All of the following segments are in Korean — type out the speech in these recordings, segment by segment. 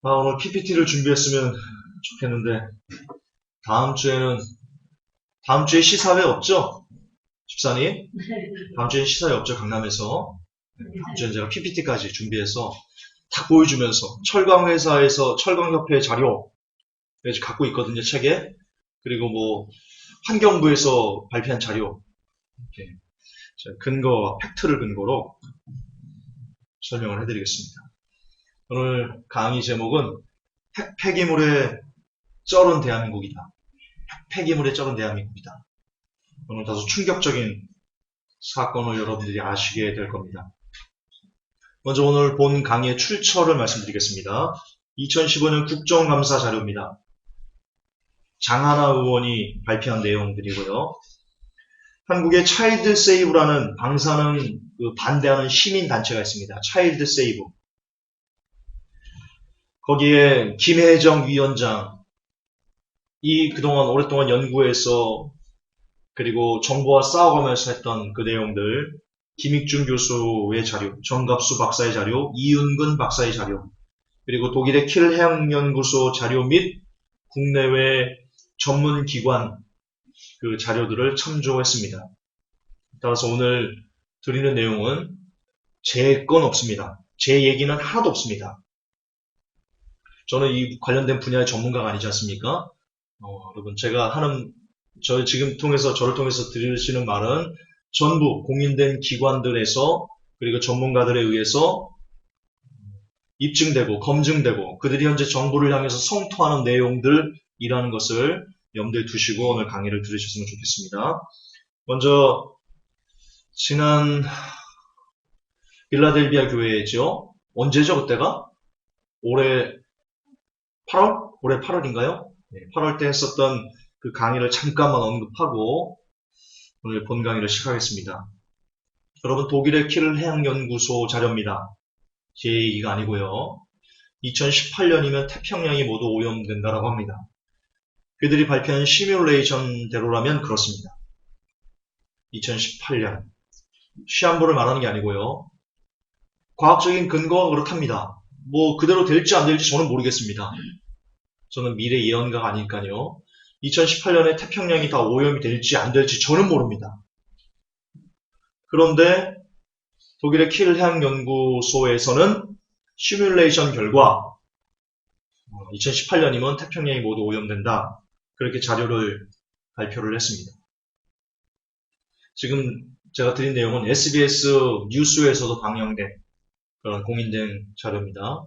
오늘 PPT를 준비했으면 좋겠는데, 다음 주에는, 다음 주에 시사회 없죠? 집사님? 다음 주에 시사회 없죠? 강남에서. 다음 주에 제가 PPT까지 준비해서 딱 보여주면서, 철강회사에서, 철강협회 자료, 갖고 있거든요, 책에. 그리고 환경부에서 발표한 자료. 이렇게 근거와 팩트를 근거로 설명을 해드리겠습니다. 오늘 강의 제목은 폐기물에 쩔은 대한민국이다. 폐기물에 쩔은 대한민국이다. 오늘 다소 충격적인 사건을 여러분들이 아시게 될 겁니다. 먼저 오늘 본 강의의 출처를 말씀드리겠습니다. 2015년 국정감사 자료입니다. 장하나 의원이 발표한 내용들이고요. 한국의 차일드 세이브라는 방사능 반대하는 시민단체가 있습니다. 차일드 세이브. 거기에 김혜정 위원장, 그동안 오랫동안 연구해서 그리고 정부와 싸워가면서 했던 그 내용들, 김익준 교수의 자료, 정갑수 박사의 자료, 이윤근 박사의 자료, 그리고 독일의 킬해양연구소 자료 및 국내외 전문기관 그 자료들을 참조했습니다. 따라서 오늘 드리는 내용은 제 건 없습니다. 제 얘기는 하나도 없습니다. 저는 이 관련된 분야의 전문가가 아니지 않습니까? 여러분, 제가 하는, 저를 통해서 들으시는 말은 전부 공인된 기관들에서 그리고 전문가들에 의해서 입증되고 검증되고 그들이 현재 정부를 향해서 성토하는 내용들이라는 것을 염두에 두시고 오늘 강의를 들으셨으면 좋겠습니다. 먼저 지난 필라델비아 교회죠. 언제죠 그때가? 올해 8월? 올해 8월인가요? 네, 8월 때 했었던 그 강의를 잠깐만 언급하고 오늘 본 강의를 시작하겠습니다. 여러분, 독일의 킬해양연구소 자료입니다. 제 얘기가 아니고요. 2018년이면 태평양이 모두 오염된다라고 합니다. 그들이 발표한 시뮬레이션대로라면 그렇습니다. 2018년. 시한부를 말하는 게 아니고요. 과학적인 근거가 그렇답니다. 그대로 될지 안 될지 저는 모르겠습니다. 저는 미래 예언가가 아니니까요. 2018년에 태평양이 다 오염이 될지 안 될지 저는 모릅니다. 그런데 독일의 킬해양연구소에서는 시뮬레이션 결과 2018년이면 태평양이 모두 오염된다. 그렇게 자료를 발표를 했습니다. 지금 제가 드린 내용은 SBS 뉴스에서도 방영된 그런 공인된 자료입니다.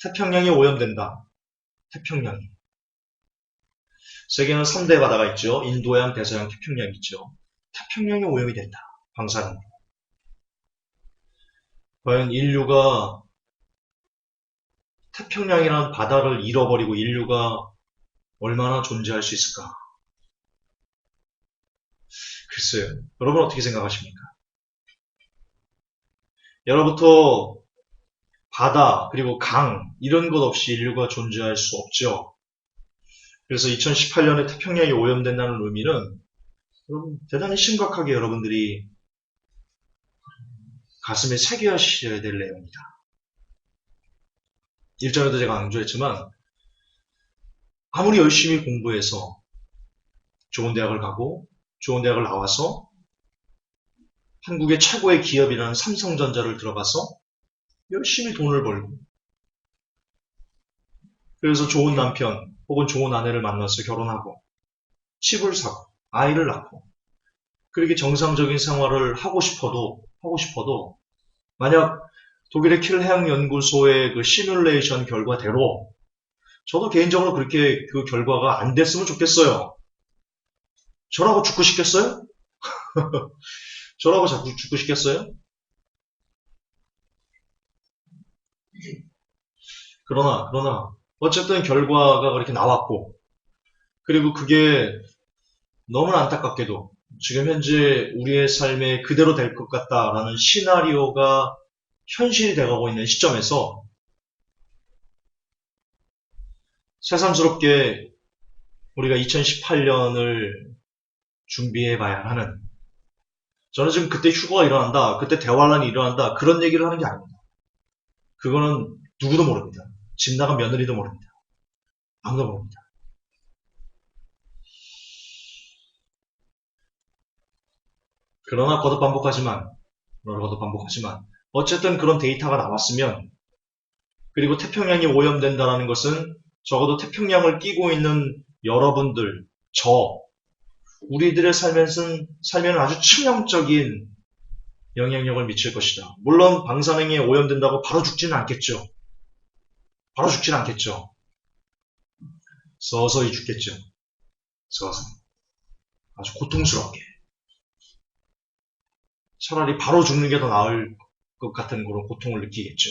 태평양이 오염된다. 태평양이. 세계는 3대 바다가 있죠. 인도양, 대서양, 태평양이 있죠. 태평양이 오염이 된다. 방사능. 과연 인류가 태평양이라는 바다를 잃어버리고 인류가 얼마나 존재할 수 있을까? 글쎄요. 여러분 어떻게 생각하십니까? 예로부터 바다 그리고 강 이런 것 없이 인류가 존재할 수 없죠. 그래서 2018년에 태평양이 오염된다는 의미는 대단히 심각하게 여러분들이 가슴에 새겨하셔야 될 내용입니다. 일전에도 제가 강조했지만 아무리 열심히 공부해서 좋은 대학을 가고 좋은 대학을 나와서 한국의 최고의 기업이라는 삼성전자를 들어가서 열심히 돈을 벌고 그래서 좋은 남편 혹은 좋은 아내를 만나서 결혼하고 집을 사고 아이를 낳고 그렇게 정상적인 생활을 하고 싶어도 만약 독일의 킬해양연구소의 그 시뮬레이션 결과대로 저도 개인적으로 그렇게 그 결과가 안 됐으면 좋겠어요. 저라고 죽고 싶겠어요? 저라고 자꾸 죽고 싶겠어요? 그러나 어쨌든 결과가 그렇게 나왔고 그리고 그게 너무나 안타깝게도 지금 현재 우리의 삶에 그대로 될 것 같다라는 시나리오가 현실이 돼가고 있는 시점에서 새삼스럽게 우리가 2018년을 준비해봐야 하는 저는 지금 그때 휴거가 일어난다, 그때 대환란이 일어난다 그런 얘기를 하는 게 아닙니다. 그거는 누구도 모릅니다. 집 나간 며느리도 모릅니다. 아무도 모릅니다. 그러나 거듭 반복하지만 어쨌든 그런 데이터가 나왔으면, 그리고 태평양이 오염된다는 것은 적어도 태평양을 끼고 있는 여러분들, 우리들의 삶에는 아주 치명적인 영향력을 미칠 것이다. 물론 방사능에 오염된다고 바로 죽지는 않겠죠. 서서히 죽겠죠. 서서히. 아주 고통스럽게. 차라리 바로 죽는 게 더 나을 것 같은 그런 고통을 느끼겠죠.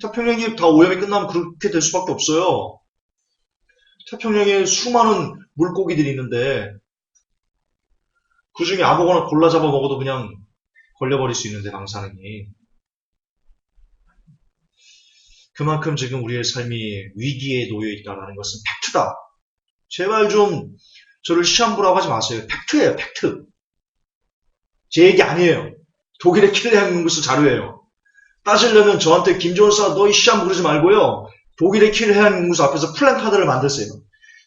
태평양이 다 오염이 끝나면 그렇게 될 수밖에 없어요. 태평양에 수많은 물고기들이 있는데 그 중에 아무거나 골라 잡아 먹어도 그냥 걸려버릴 수 있는데, 방사능이. 그만큼 지금 우리의 삶이 위기에 놓여 있다는 것은 팩트다. 제발 좀 저를 시한부라고 하지 마세요. 팩트예요, 팩트. 제 얘기 아니에요. 독일의 킬레한 연구소 자료예요. 따지려면 저한테 김종사 너희 시한부 그러지 말고요. 독일의 킬레한 연구소 앞에서 플랜카드를 만드세요.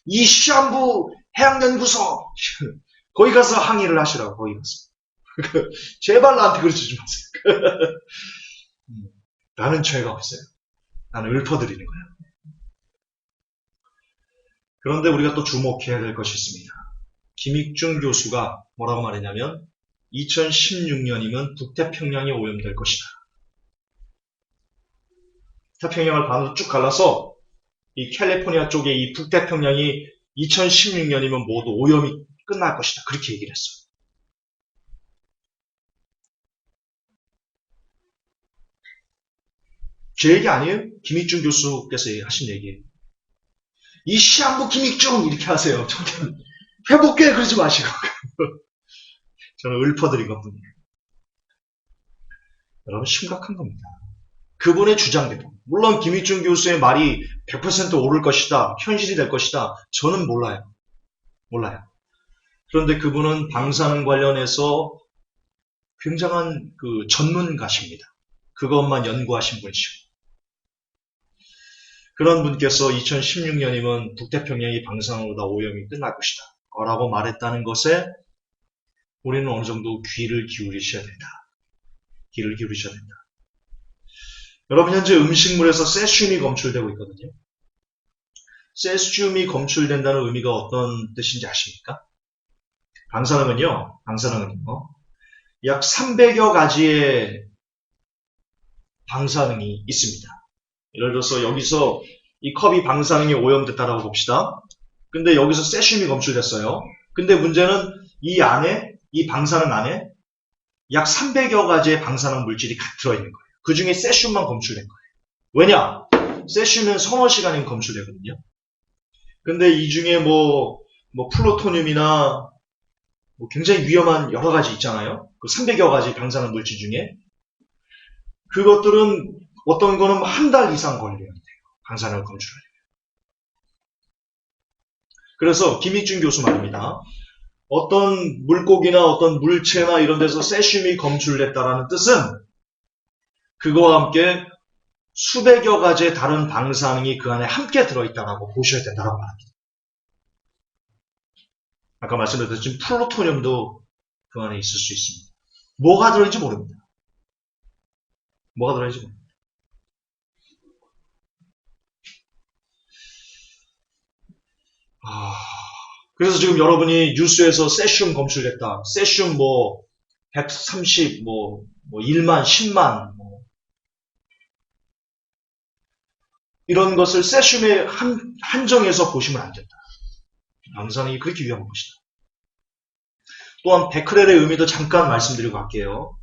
이 시한부 해양연구소 거기 가서 항의를 하시라고. 거기 가서. 제발 나한테 그러지 마세요. 나는 죄가 없어요. 나는 읊어드리는 거예요. 그런데 우리가 또 주목해야 될 것이 있습니다. 김익중 교수가 뭐라고 말했냐면 2016년이면 북태평양이 오염될 것이다. 태평양을 반으로 쭉 갈라서 이 캘리포니아 쪽에 이 북태평양이 2016년이면 모두 오염이 끝날 것이다. 그렇게 얘기를 했어요. 제 얘기 아니에요? 김익중 교수께서 하신 얘기예요. 이 시한부 김익중 이렇게 하세요. 저는 회복해 그러지 마시고. 저는 읊어드린 것뿐이에요. 여러분, 심각한 겁니다. 그분의 주장대로. 물론 김익중 교수의 말이 100% 옳을 것이다, 현실이 될 것이다, 저는 몰라요. 그런데 그분은 방사능 관련해서 굉장한 그 전문가십니다. 그것만 연구하신 분이시고. 그런 분께서 2016년이면 북태평양이 방사능으로 다 오염이 끝날 것이다 라고 말했다는 것에 우리는 어느 정도 귀를 기울이셔야 된다. 여러분, 현재 음식물에서 세슘이 검출되고 있거든요. 세슘이 검출된다는 의미가 어떤 뜻인지 아십니까? 방사능은요, 약 300여 가지의 방사능이 있습니다. 예를 들어서 여기서 이 컵이 방사능에 오염됐다라고 봅시다. 근데 여기서 세슘이 검출됐어요. 근데 문제는 이 방사능 안에 약 300여 가지의 방사능 물질이 들어있는 거예요. 그 중에 세슘만 검출된 거예요. 왜냐? 세슘은 서너 시간이면 검출되거든요. 근데 이 중에 플루토늄이나 굉장히 위험한 여러 가지 있잖아요. 그 300여 가지 방사능 물질 중에. 그것들은 어떤 거는 한 달 이상 걸려야 돼요. 방사능을 검출하려면. 그래서 김익중 교수 말입니다. 어떤 물고기나 어떤 물체나 이런 데서 세슘이 검출됐다라는 뜻은 그거와 함께 수백여 가지의 다른 방사능이 그 안에 함께 들어있다라고 보셔야 된다고 말합니다. 아까 말씀드렸듯이 플루토늄도 그 안에 있을 수 있습니다. 뭐가 들어있는지 모릅니다. 그래서 지금 여러분이 뉴스에서 세슘 검출됐다. 세슘 130, 1만, 10만, 이런 것을 세슘에 한정해서 보시면 안 된다. 방사능이 그렇게 위험한 것이다. 또한 베크렐의 의미도 잠깐 말씀드리고 갈게요.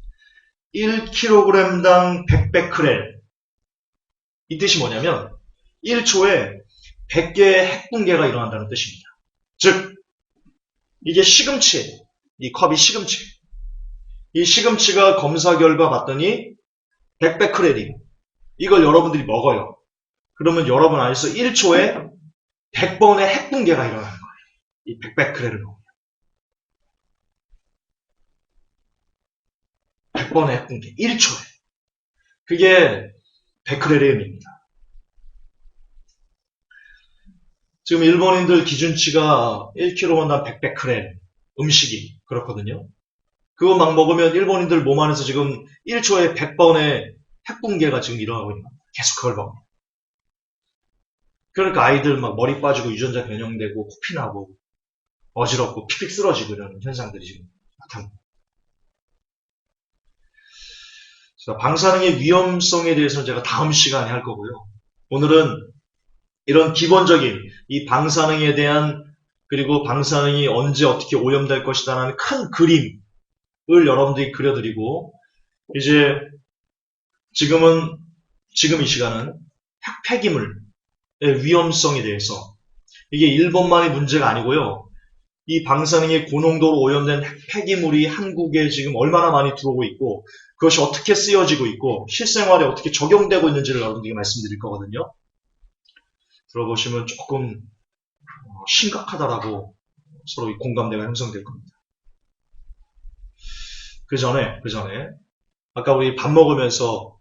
1kg당 100베크렐. 이 뜻이 뭐냐면 1초에 100개의 핵붕괴가 일어난다는 뜻입니다. 즉, 이게 시금치예요. 이 컵이 시금치. 이 시금치가 검사 결과 봤더니 100베크렐이에요. 이걸 여러분들이 먹어요. 그러면 여러분 안에서 1초에 100번의 핵붕괴가 일어나는 거예요. 이 100베크렐을 먹으면. 100번의 핵붕괴. 1초에. 그게 베크렐의 의미입니다. 지금 일본인들 기준치가 1kg당 100베크렐 음식이 그렇거든요. 그거 막 먹으면 일본인들 몸 안에서 지금 1초에 100번의 핵붕괴가 지금 일어나고 있는 겁니다. 계속 그걸 먹으면. 그러니까 아이들 막 머리 빠지고 유전자 변형되고 코피 나고 어지럽고 픽픽 쓰러지고 이러는 현상들이 지금 나타납니다. 방사능의 위험성에 대해서는 제가 다음 시간에 할 거고요. 오늘은 이런 기본적인 이 방사능에 대한 그리고 방사능이 언제 어떻게 오염될 것이다라는 큰 그림을 여러분들이 그려드리고 이제 지금 이 시간은 핵폐기물의 위험성에 대해서 이게 일본만의 문제가 아니고요. 이 방사능의 고농도로 오염된 핵폐기물이 한국에 지금 얼마나 많이 들어오고 있고 그것이 어떻게 쓰여지고 있고 실생활에 어떻게 적용되고 있는지를 여러분들에게 말씀드릴 거거든요. 들어보시면 조금 심각하다라고 서로 공감대가 형성될 겁니다. 그 전에 아까 우리 밥 먹으면서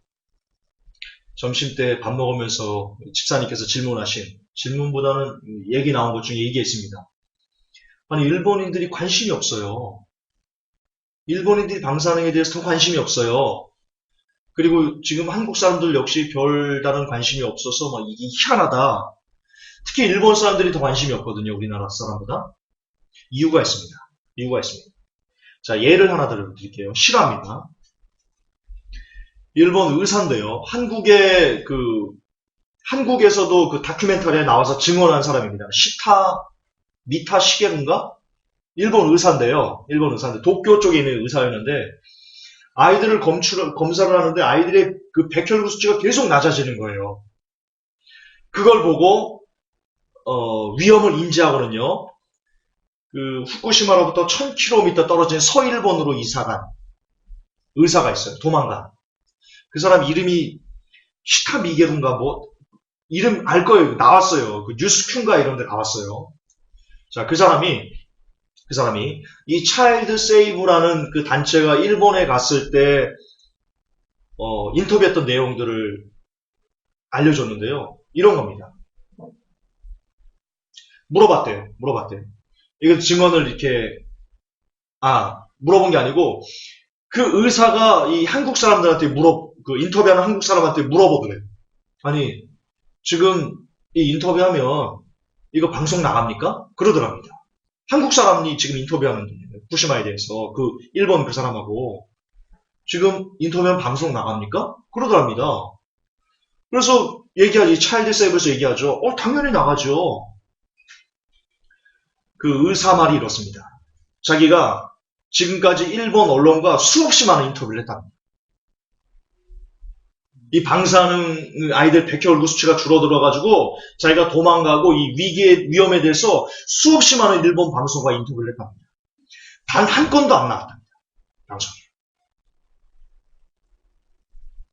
점심때 밥 먹으면서 집사님께서 질문하신 질문보다는 얘기 나온 것 중에 이게 있습니다. 아니 일본인들이 관심이 없어요. 일본인들이 방사능에 대해서 더 관심이 없어요. 그리고 지금 한국 사람들 역시 별다른 관심이 없어서 막 이게 희한하다. 특히 일본 사람들이 더 관심이 없거든요. 우리나라 사람보다. 이유가 있습니다. 자, 예를 하나 들어드릴게요. 실화입니다. 일본 의사인데요. 한국에서도 그 다큐멘터리에 나와서 증언한 사람입니다. 미타 시게루인가? 일본 의사인데요. 도쿄 쪽에 있는 의사였는데 아이들을 검사를 하는데 아이들의 그 백혈구 수치가 계속 낮아지는 거예요. 그걸 보고 위험을 인지하고는요. 그 후쿠시마로부터 1000km 떨어진 서일본으로 이사간 의사가 있어요. 도망간. 그 사람 이름이 시타미게루인가 뭐 이름 알 거예요. 나왔어요. 그 뉴스큐인가 이런 데 나왔어요. 자, 그 사람이 이 차일드 세이브라는 그 단체가 일본에 갔을 때 인터뷰했던 내용들을 알려줬는데요. 이런 겁니다. 물어봤대요. 이거 증언을 이렇게 물어본 게 아니고 그 의사가 이 한국 사람들한테 그 인터뷰하는 한국 사람한테 물어보더래요. 아니 지금 이 인터뷰하면 이거 방송 나갑니까? 그러더랍니다. 한국 사람이 지금 인터뷰하는 후쿠시마에 대해서 그 일본 그 사람하고 지금 인터뷰하면 방송 나갑니까? 그러더랍니다. 그래서 얘기하지 차일드 세이브에서 얘기하죠. 당연히 나가죠. 그 의사 말이 이렇습니다. 자기가 지금까지 일본 언론과 수없이 많은 인터뷰를 했답니다. 이 방사능 아이들 백혈구 수치가 줄어들어가지고 자기가 도망가고 이 위험에 대해서 수없이 많은 일본 방송과 인터뷰를 했답니다. 단 한 건도 안 나왔답니다. 방송에.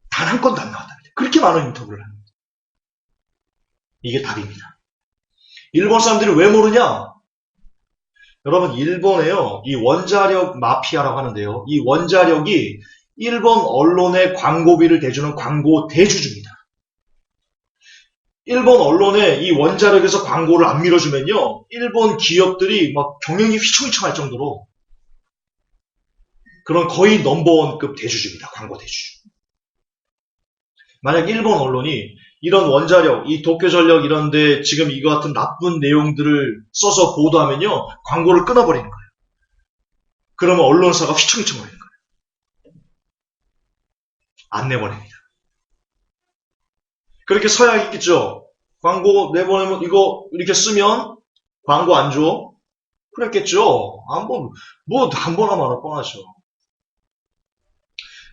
단 한 건도 안 나왔답니다. 그렇게 많은 인터뷰를 합니다. 이게 답입니다. 일본 사람들이 왜 모르냐? 여러분 일본에요. 이 원자력 마피아라고 하는데요. 이 원자력이 일본 언론에 광고비를 대주는 광고 대주주입니다. 일본 언론에 이 원자력에서 광고를 안 밀어주면요. 일본 기업들이 막 경영이 휘청휘청할 정도로 그런 거의 넘버원급 대주주입니다. 광고 대주주. 만약 일본 언론이 이런 원자력, 이 도쿄전력 이런데 지금 이거 같은 나쁜 내용들을 써서 보도하면요. 광고를 끊어버리는 거예요. 그러면 언론사가 휘청휘청거리는 거예요. 안 내보냅니다. 그렇게 서야 있겠죠. 광고 내보내면 이거 이렇게 쓰면 광고 안 줘? 그랬겠죠. 한 번 하면 뻔하죠.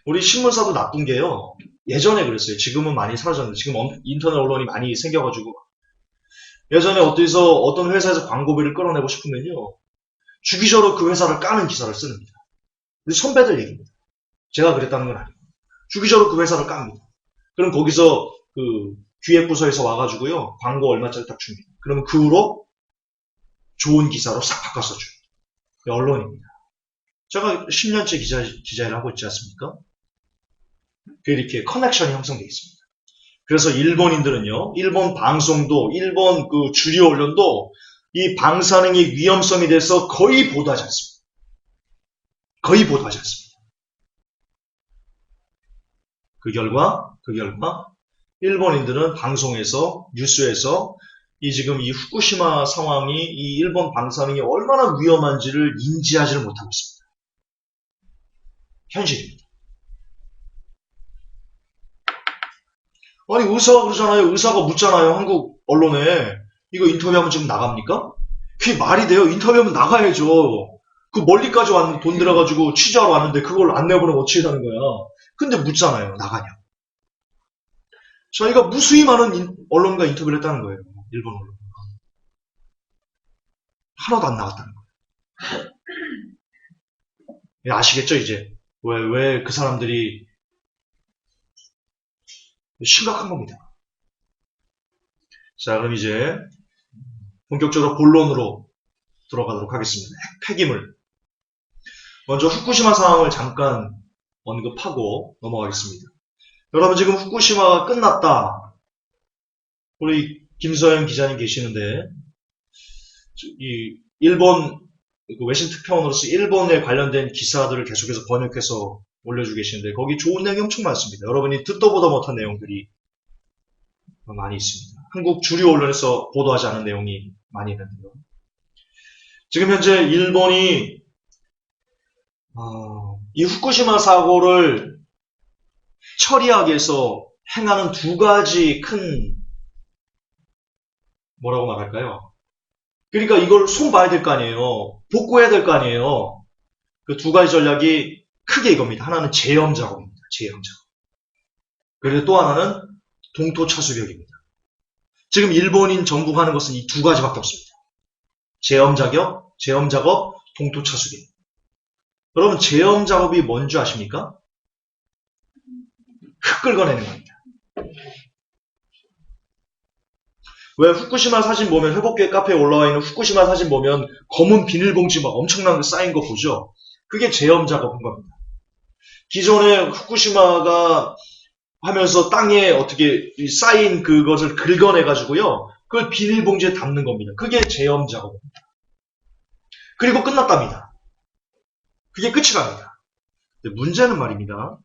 우리 신문사도 나쁜 게요. 예전에 그랬어요. 지금은 많이 사라졌는데 지금 인터넷 언론이 많이 생겨가지고 예전에 어떤 회사에서 광고비를 끌어내고 싶으면요. 주기적으로 그 회사를 까는 기사를 쓰는니다. 우리 선배들 얘기입니다. 제가 그랬다는 건 아니고 주기적으로 그 회사를 깝니다. 그럼 거기서 그 기획부서에서 와가지고요. 광고 얼마짜리 딱 줍니다. 그러면 그 후로 좋은 기사로 싹 바꿔서 줍니다. 언론입니다. 제가 10년째 기자 일을 하고 있지 않습니까? 이렇게 커넥션이 형성되어 있습니다. 그래서 일본인들은요, 일본 방송도, 일본 그 주류 언론도 이 방사능의 위험성에 대해서 거의 보도하지 않습니다. 거의 보도하지 않습니다. 그 결과 일본인들은 방송에서, 뉴스에서 지금 이 후쿠시마 상황이 이 일본 방사능이 얼마나 위험한지를 인지하지를 못하고 있습니다. 현실입니다. 아니, 의사가 그러잖아요. 의사가 묻잖아요. 한국 언론에. 이거 인터뷰하면 지금 나갑니까? 그게 말이 돼요. 인터뷰하면 나가야죠. 그 멀리까지 왔는데, 돈 들어가지고 취재하러 왔는데 그걸 안 내보내면 어떻게 하는 거야. 근데 묻잖아요. 나가냐. 저희가 무수히 많은 언론과 인터뷰를 했다는 거예요. 일본 언론. 하나도 안 나갔다는 거예요. 아시겠죠, 이제? 왜 그 사람들이 심각한 겁니다. 자, 그럼 이제 본격적으로 본론으로 들어가도록 하겠습니다. 폐기물. 먼저 후쿠시마 상황을 잠깐 언급하고 넘어가겠습니다. 여러분, 지금 후쿠시마가 끝났다. 우리 김서영 기자님 계시는데, 이 일본 외신 특파원으로서 일본에 관련된 기사들을 계속해서 번역해서 올려주고 계시는데, 거기 좋은 내용이 엄청 많습니다. 여러분이 듣도 보도 못한 내용들이 많이 있습니다. 한국 주류 언론에서 보도하지 않은 내용이 많이 있는데요. 지금 현재 일본이 이 후쿠시마 사고를 처리하기 위해서 행하는 두 가지 큰, 뭐라고 말할까요? 그러니까 이걸 손 봐야 될 거 아니에요. 복구해야 될 거 아니에요. 그 두 가지 전략이 크게 이겁니다. 하나는 제염 작업입니다. 제염 작업. 그리고 또 하나는 동토 차수벽입니다. 지금 일본인 정부가 하는 것은 이 두 가지밖에 없습니다. 제염 작업, 동토 차수벽. 여러분, 제염 작업이 뭔지 아십니까? 흙 긁어내는 겁니다. 왜 후쿠시마 사진 보면, 회복계 카페에 올라와 있는 후쿠시마 사진 보면 검은 비닐봉지 막 엄청난 거 쌓인 거 보죠? 그게 제염 작업인 겁니다. 기존에 후쿠시마가 하면서 땅에 어떻게 쌓인 그것을 긁어내가지고요, 그걸 비닐봉지에 담는 겁니다. 그게 제염 작업입니다. 그리고 끝났답니다. 그게 끝이랍니다. 근데 문제는 말입니다.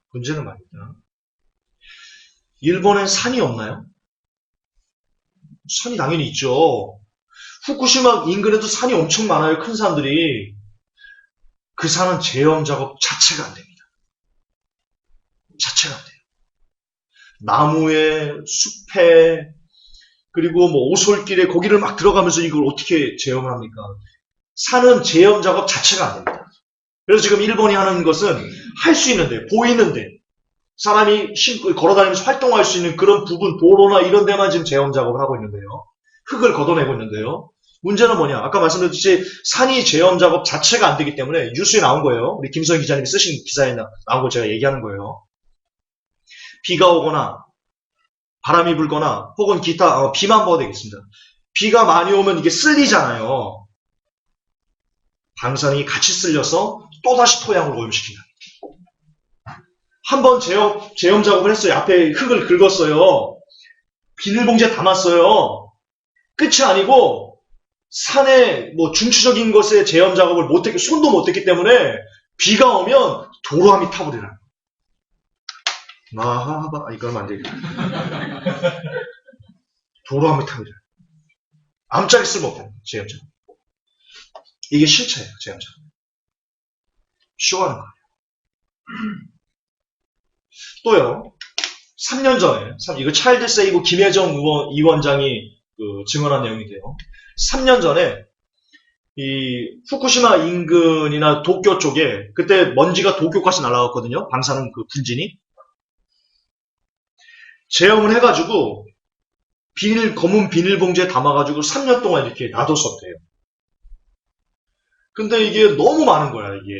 일본엔 산이 없나요? 산이 당연히 있죠. 후쿠시마 인근에도 산이 엄청 많아요. 큰 산들이. 그 산은 제염 작업 자체가 안 됩니다. 자체가 안 돼요. 나무에, 숲에, 그리고 뭐 오솔길에 거기를 막 들어가면서 이걸 어떻게 제염을 합니까? 산은 제염 작업 자체가 안 됩니다. 그래서 지금 일본이 하는 것은 할 수 있는데, 보이는데, 사람이 걸어다니면서 활동할 수 있는 그런 부분, 도로나 이런 데만 지금 제염 작업을 하고 있는데요. 흙을 걷어내고 있는데요. 문제는 뭐냐? 아까 말씀드렸듯이 산이 제염 작업 자체가 안 되기 때문에 뉴스에 나온 거예요. 우리 김성 기자님이 쓰신 기사에 나온 걸 제가 얘기하는 거예요. 비가 오거나 바람이 불거나 혹은 기타, 비만 봐도 되겠습니다. 비가 많이 오면 이게 쓸리잖아요. 방사능이 같이 쓸려서 또다시 토양을 오염시킨다. 한번 제염 작업을 했어요. 앞에 흙을 긁었어요. 비닐봉지에 담았어요. 끝이 아니고 산에 뭐 중추적인 것에 제염 작업을 못했기, 손도 못했기 때문에 비가 오면 도로함이 타버리라. 이거 하면 안 되겠다. 도로함이 타버리라. 암짝이 쓸모없다. 제염 작업. 이게 실체예요. 제염 작업. 쇼하는 거예요. 또요, 3년 전에, 이거 차일드 세이브 김혜정 위원장이 증언한 내용인데요. 3년 전에, 이, 후쿠시마 인근이나 도쿄 쪽에, 그때 먼지가 도쿄까지 날아갔거든요. 방사능 그 분진이. 제염을 해가지고, 검은 비닐봉지에 담아가지고 3년 동안 이렇게 놔뒀었대요. 근데 이게 너무 많은 거야, 이게.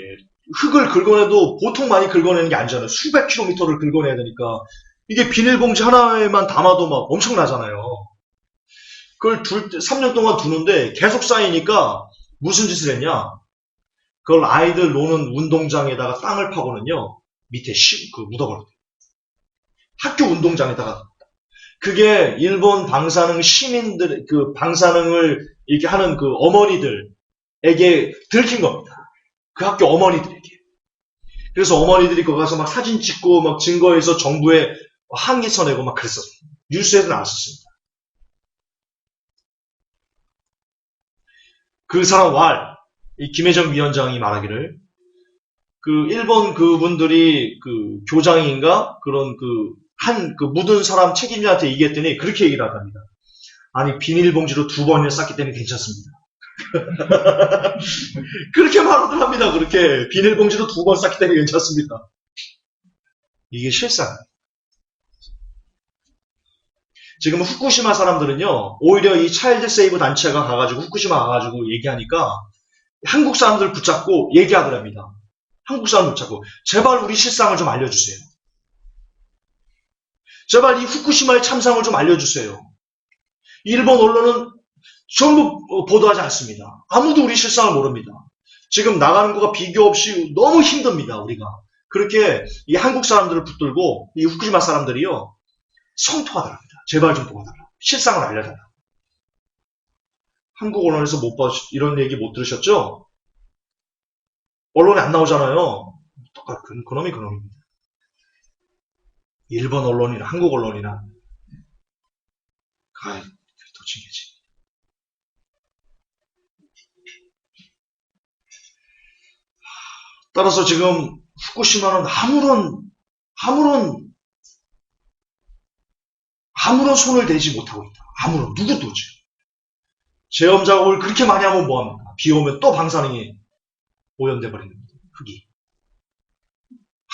흙을 긁어내도 보통 많이 긁어내는 게 아니잖아요. 수백 킬로미터를 긁어내야 되니까. 이게 비닐봉지 하나에만 담아도 막 엄청나잖아요. 그걸 3년 동안 두는데 계속 쌓이니까 무슨 짓을 했냐. 그걸 아이들 노는 운동장에다가 땅을 파고는요. 밑에 묻어버렸대요. 학교 운동장에다가. 그게 일본 방사능 시민들, 그 방사능을 이렇게 하는 그 어머니들에게 들킨 겁니다. 그 학교 어머니들에게. 그래서 어머니들이 거기 가서 막 사진 찍고 막 증거해서 정부에 항의서 내고 막 그랬었어요. 뉴스에도 나왔었습니다. 그 사람 이 김혜정 위원장이 말하기를 그 일본 그분들이 그 교장인가 그런 그 묻은 사람 책임자한테 얘기했더니 그렇게 얘기를 하답니다. 아니 비닐봉지로 2번이나 쌌기 때문에 괜찮습니다. 그렇게 말을 합니다. 그렇게 비닐봉지로 2번 쌌기 때문에 괜찮습니다. 이게 실상. 지금 후쿠시마 사람들은요, 오히려 이 차일드 세이브 단체가 가가지고 후쿠시마 가가지고 얘기하니까 한국 사람들 붙잡고 얘기하더랍니다. 한국 사람 붙잡고 제발 우리 실상을 좀 알려주세요. 제발 이 후쿠시마의 참상을 좀 알려주세요. 일본 언론은 전부 보도하지 않습니다. 아무도 우리 실상을 모릅니다. 지금 나가는 거가 비교 없이 너무 힘듭니다. 우리가. 그렇게 이 한국 사람들을 붙들고 이 후쿠시마 사람들이요. 성토하더랍니다. 제발 좀 도와달라. 실상을 알려달라. 한국 언론에서 이런 얘기 못 들으셨죠? 언론에 안 나오잖아요. 똑같은 그놈이 그놈입니다. 일본 언론이나 한국 언론이나 도칭이지. 따라서 지금 후쿠시마는 아무런 손을 대지 못하고 있다. 누구도 지금. 제염 작업을 그렇게 많이 하면 뭐합니까? 비 오면 또 방사능이 오염돼 버리는 겁니다. 흙이.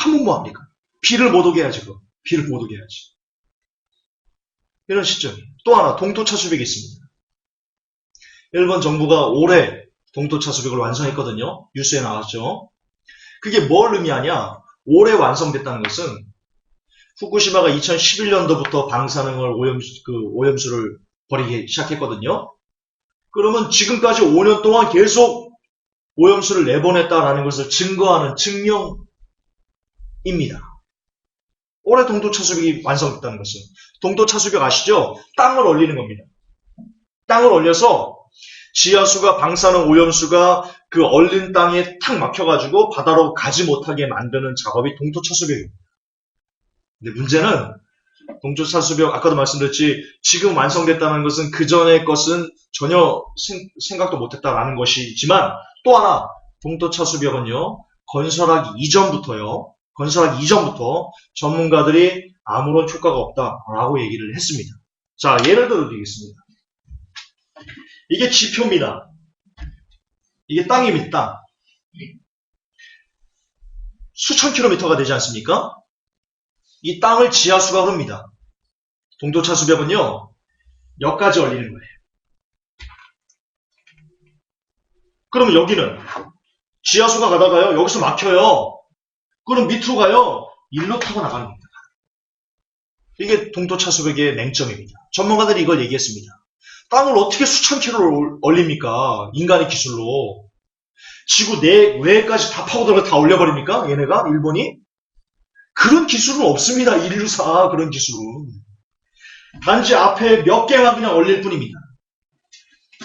하면 뭐합니까? 비를 못 오게 해야지. 비를 못 오게 해야지. 이런 시점이에요. 또 하나 동토차수벽이 있습니다. 일본 정부가 올해 동토차수벽을 완성했거든요. 뉴스에 나왔죠. 그게 뭘 의미하냐? 올해 완성됐다는 것은 후쿠시마가 2011년도부터 방사능을 오염수를 버리기 시작했거든요. 그러면 지금까지 5년 동안 계속 오염수를 내보냈다라는 것을 증거하는 증명입니다. 올해 동토차수벽이 완성됐다는 것은 동토차수벽 아시죠? 땅을 얼리는 겁니다. 땅을 얼려서 지하수가 방사능 오염수가 그 얼린 땅에 탁 막혀가지고 바다로 가지 못하게 만드는 작업이 동토차수벽입니다. 근데 문제는 동토차수벽 아까도 말씀드렸지 지금 완성됐다는 것은 그 전의 것은 전혀 생각도 못했다라는 것이지만 또 하나 동토차수벽은요 건설하기 이전부터 전문가들이 아무런 효과가 없다라고 얘기를 했습니다. 자 예를 들어 드리겠습니다. 이게 지표입니다. 이게 땅입니다. 땅. 수천 킬로미터가 되지 않습니까? 이 땅을 지하수가 흐릅니다. 동토차수벽은요. 여기까지 얼리는 거예요. 그러면 여기는 지하수가 가다가요. 여기서 막혀요. 그럼 밑으로 가요. 일로 타고 나가는 겁니다. 이게 동토차수벽의 맹점입니다. 전문가들이 이걸 얘기했습니다. 땅을 어떻게 수천 킬로를 얼립니까? 인간의 기술로. 지구 내외까지 다 파고 들어가 다 올려버립니까? 얘네가? 일본이? 그런 기술은 없습니다. 인류사 그런 기술은. 단지 앞에 몇 개만 그냥 얼릴 뿐입니다.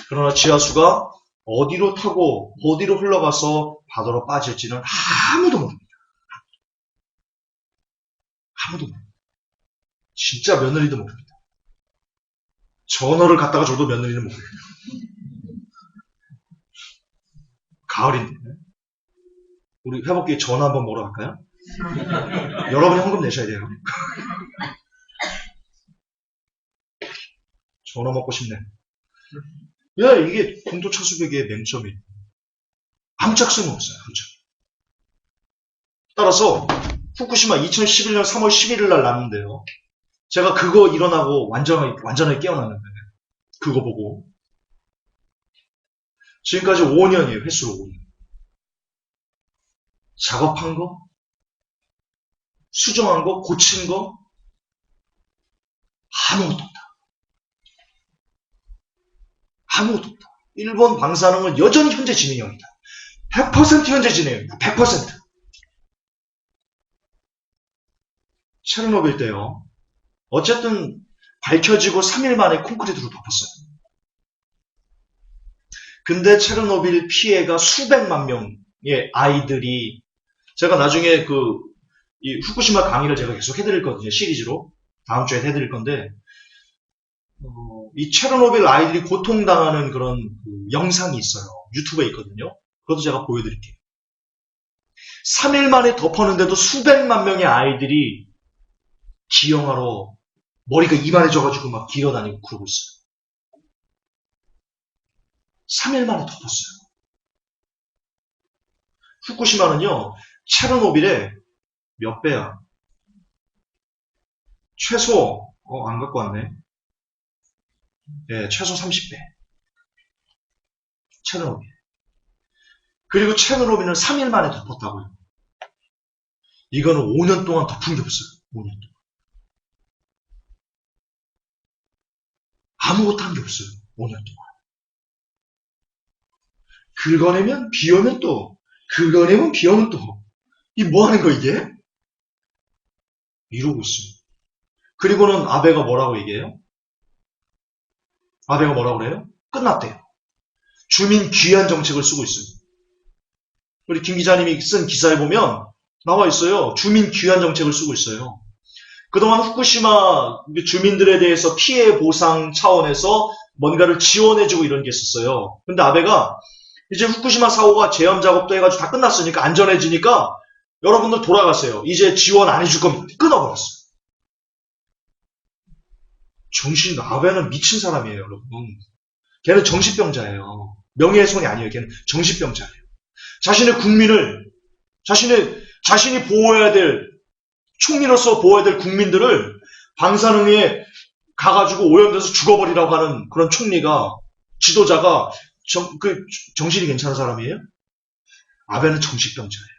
그러나 지하수가 어디로 타고 어디로 흘러가서 바다로 빠질지는 아무도 모릅니다. 아무도 모릅니다. 진짜 며느리도 모릅니다. 전어를 갖다가 줘도 며느리는 모릅니다. 가을인데 우리 회복기에 전어 한번 먹으러 갈까요? 여러분이 헌금 내셔야 돼요. 전어 먹고 싶네. 야, 이게 동토차수벽의 맹점이에요. 암짝성이 없어요. 암짝. 따라서 후쿠시마 2011년 3월 11일 날 났는데요. 제가 그거 일어나고 완전하게 깨어났는데 그거 보고 지금까지 5년이에요. 횟수로 5년. 작업한 거, 수정한 거, 고친 거 아무것도 없다. 아무것도 없다. 일본 방사능은 여전히 현재 진행형이다. 100% 현재 진행형이다. 100%. 체르노빌 때요. 어쨌든 밝혀지고 3일 만에 콘크리트로 덮었어요. 근데 체르노빌 피해가 수백만 명의 아이들이, 제가 나중에 이 후쿠시마 강의를 제가 계속 해드릴 거거든요. 시리즈로. 다음 주에 해드릴 건데, 이 체르노빌 아이들이 고통당하는 그런 영상이 있어요. 유튜브에 있거든요. 그것도 제가 보여드릴게요. 3일 만에 덮었는데도 수백만 명의 아이들이 기형아로 머리가 이만해져가지고 막 기어다니고 그러고 있어요. 3일 만에 덮었어요. 후쿠시마는요, 체르노빌의 몇 배야? 최소, 안 갖고 왔네. 네, 최소 30배. 체르노빌. 그리고 체르노빌은 3일 만에 덮었다고요. 이거는 5년 동안 덮은 게 없어요. 5년 동안. 아무것도 한 게 없어요. 5년 동안. 긁어내면 비 오면 또, 긁어내면 비 오면 또. 이 뭐 하는 거 이게? 이러고 있어요. 그리고는 아베가 뭐라고 얘기해요? 아베가 뭐라고 그래요? 끝났대요. 주민 귀환 정책을 쓰고 있어요. 우리 김 기자님이 쓴 기사에 보면 나와 있어요. 주민 귀환 정책을 쓰고 있어요. 그동안 후쿠시마 주민들에 대해서 피해 보상 차원에서 뭔가를 지원해주고 이런 게 있었어요. 근데 아베가 이제 후쿠시마 사고가 재현 작업도 해가지고 다 끝났으니까 안전해지니까 여러분들 돌아가세요. 이제 지원 안 해줄 겁니다. 끊어버렸어요. 아베는 미친 사람이에요, 여러분. 걔는 정신병자예요. 명예훼손이 아니에요. 걔는 정신병자예요. 자신의 국민을, 자신이 보호해야 될, 총리로서 보호해야 될 국민들을 방사능에 가가지고 오염돼서 죽어버리라고 하는 그런 총리가, 지도자가, 정신이 괜찮은 사람이에요? 아베는 정신병자예요.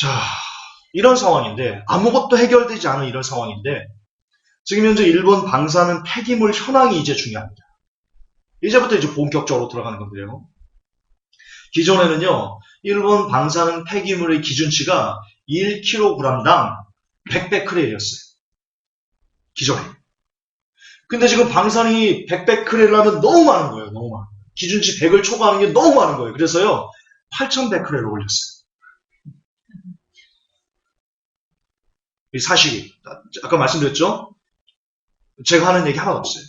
자, 이런 상황인데, 아무것도 해결되지 않은 이런 상황인데, 지금 현재 일본 방사능 폐기물 현황이 이제 중요합니다. 이제부터 이제 본격적으로 들어가는 건데요. 기존에는요, 일본 방사능 폐기물의 기준치가 1kg당 100베크렐이었어요. 기존에. 근데 지금 방사능이 100베크렐이라면 너무 많은 거예요. 너무 많은 거예요. 기준치 100을 초과하는 게 너무 많은 거예요. 그래서요, 8000베크렐을 올렸어요. 이 사실이, 아까 말씀드렸죠? 제가 하는 얘기 하나도 없어요.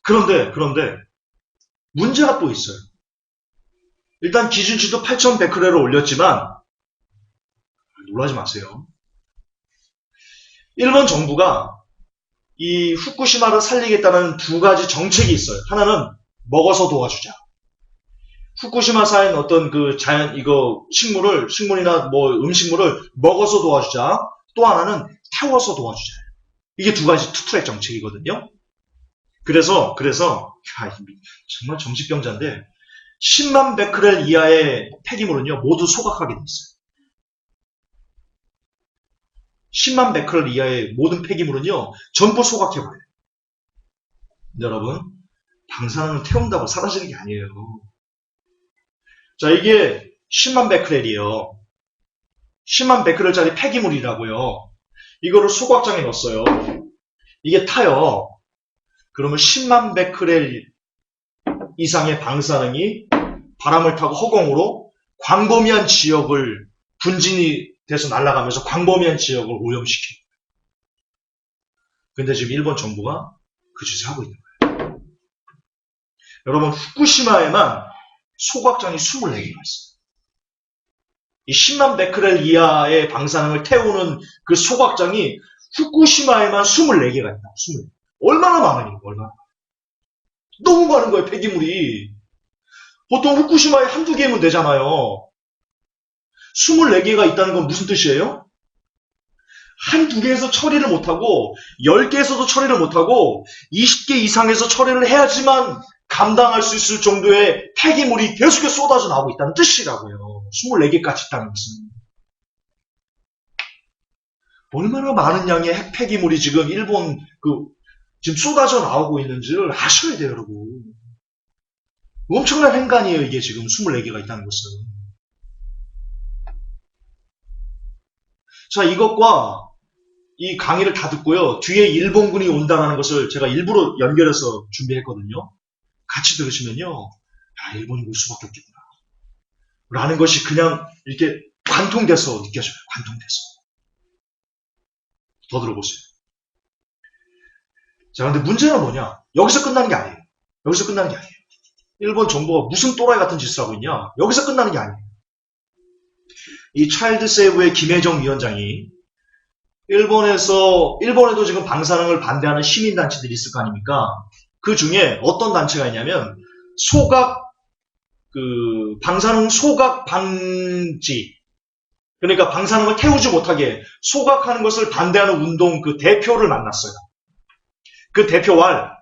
그런데 문제가 또 있어요. 일단 기준치도 8100베크렐을 올렸지만 놀라지 마세요. 일본 정부가 이 후쿠시마를 살리겠다는 두 가지 정책이 있어요. 하나는 먹어서 도와주자. 후쿠시마사인 어떤 식물이나 음식물을 먹어서 도와주자. 또 하나는 태워서 도와주자. 이게 두 가지 투트랙 정책이거든요. 그래서 정말 정신병자인데 10만 베크렐 이하의 폐기물은요 모두 소각하게 돼 있어요. 10만 베크렐 이하의 모든 폐기물은요 전부 소각해버려요. 여러분, 방사능을 태운다고 사라지는 게 아니에요. 자, 이게 10만 베크렐이에요. 10만 베크렐짜리 폐기물이라고요. 이거를 소각장에 넣었어요. 이게 타요. 그러면 10만 베크렐 이상의 방사능이 바람을 타고 허공으로 광범위한 지역을 분진이 돼서 날아가면서 광범위한 지역을 오염시켜요. 근데 지금 일본 정부가 그 짓을 하고 있는 거예요. 여러분, 후쿠시마에만 소각장이 24개가 있어요. 이 10만 베크렐 이하의 방사능을 태우는 그 소각장이 후쿠시마에만 24개가 있다. 24개. 얼마나 많으니까, 얼마나. 너무 많은 거예요, 폐기물이. 보통 후쿠시마에 한두 개면 되잖아요. 24개가 있다는 건 무슨 뜻이에요? 한두 개에서 처리를 못하고 10개에서도 처리를 못하고 20개 이상에서 처리를 해야지만 감당할 수 있을 정도의 폐기물이 계속해서 쏟아져 나오고 있다는 뜻이라고요. 24개까지 있다는 것은. 얼마나 많은 양의 폐기물이 지금 일본 지금 쏟아져 나오고 있는지를 아셔야 돼요, 여러분. 엄청난 행간이에요, 이게 지금 24개가 있다는 것은. 자, 이것과 이 강의를 다 듣고요. 뒤에 일본군이 온다는 것을 제가 일부러 연결해서 준비했거든요. 같이 들으시면요. 야, 일본이 올 수밖에 없겠구나. 라는 것이 그냥 이렇게 관통돼서 느껴져요. 관통돼서. 더 들어보세요. 자, 근데 문제는 뭐냐? 여기서 끝나는 게 아니에요. 여기서 끝나는 게 아니에요. 일본 정부가 무슨 또라이 같은 짓을 하고 있냐? 여기서 끝나는 게 아니에요. 이 차일드 세이브의 김혜정 위원장이 일본에도 지금 방사능을 반대하는 시민단체들이 있을 거 아닙니까? 그 중에 어떤 단체가 있냐면, 방사능 소각 방지. 그러니까 방사능을 태우지 못하게 소각하는 것을 반대하는 운동 그 대표를 만났어요. 그 대표와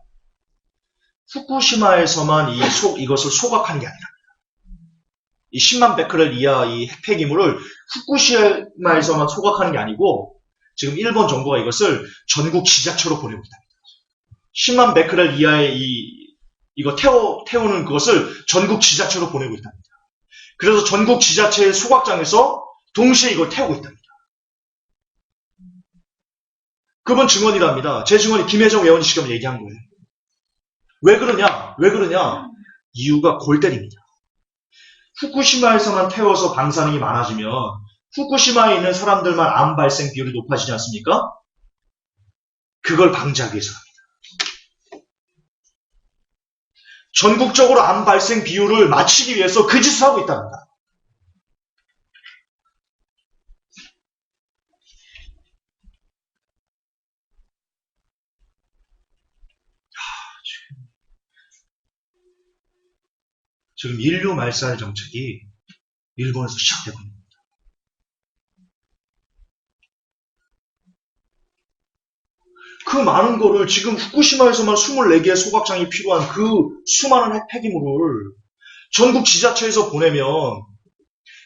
후쿠시마에서만 이것을 소각하는 게 아니라, 이 10만 베크렐 이하 이 핵폐기물을 후쿠시마에서만 소각하는 게 아니고, 지금 일본 정부가 이것을 전국 지자체로 보내고 있다. 10만 베크렐 이하의 이거 태우는 그것을 전국 지자체로 보내고 있답니다. 그래서 전국 지자체의 소각장에서 동시에 이걸 태우고 있답니다. 그분 증언이랍니다. 제 증언이 김혜정 의원이 지금 얘기한 거예요. 왜 그러냐? 이유가 골 때립니다. 후쿠시마에서만 태워서 방사능이 많아지면 후쿠시마에 있는 사람들만 암 발생 비율이 높아지지 않습니까? 그걸 방지하기 위해서 합니다. 전국적으로 암 발생 비율을 맞추기 위해서 그 짓을 하고 있답니다. 지금 인류 말살 정책이 일본에서 시작되고 있습니다. 그 많은 거를 지금 후쿠시마에서만 24개의 소각장이 필요한 그 수많은 핵 폐기물을 전국 지자체에서 보내면,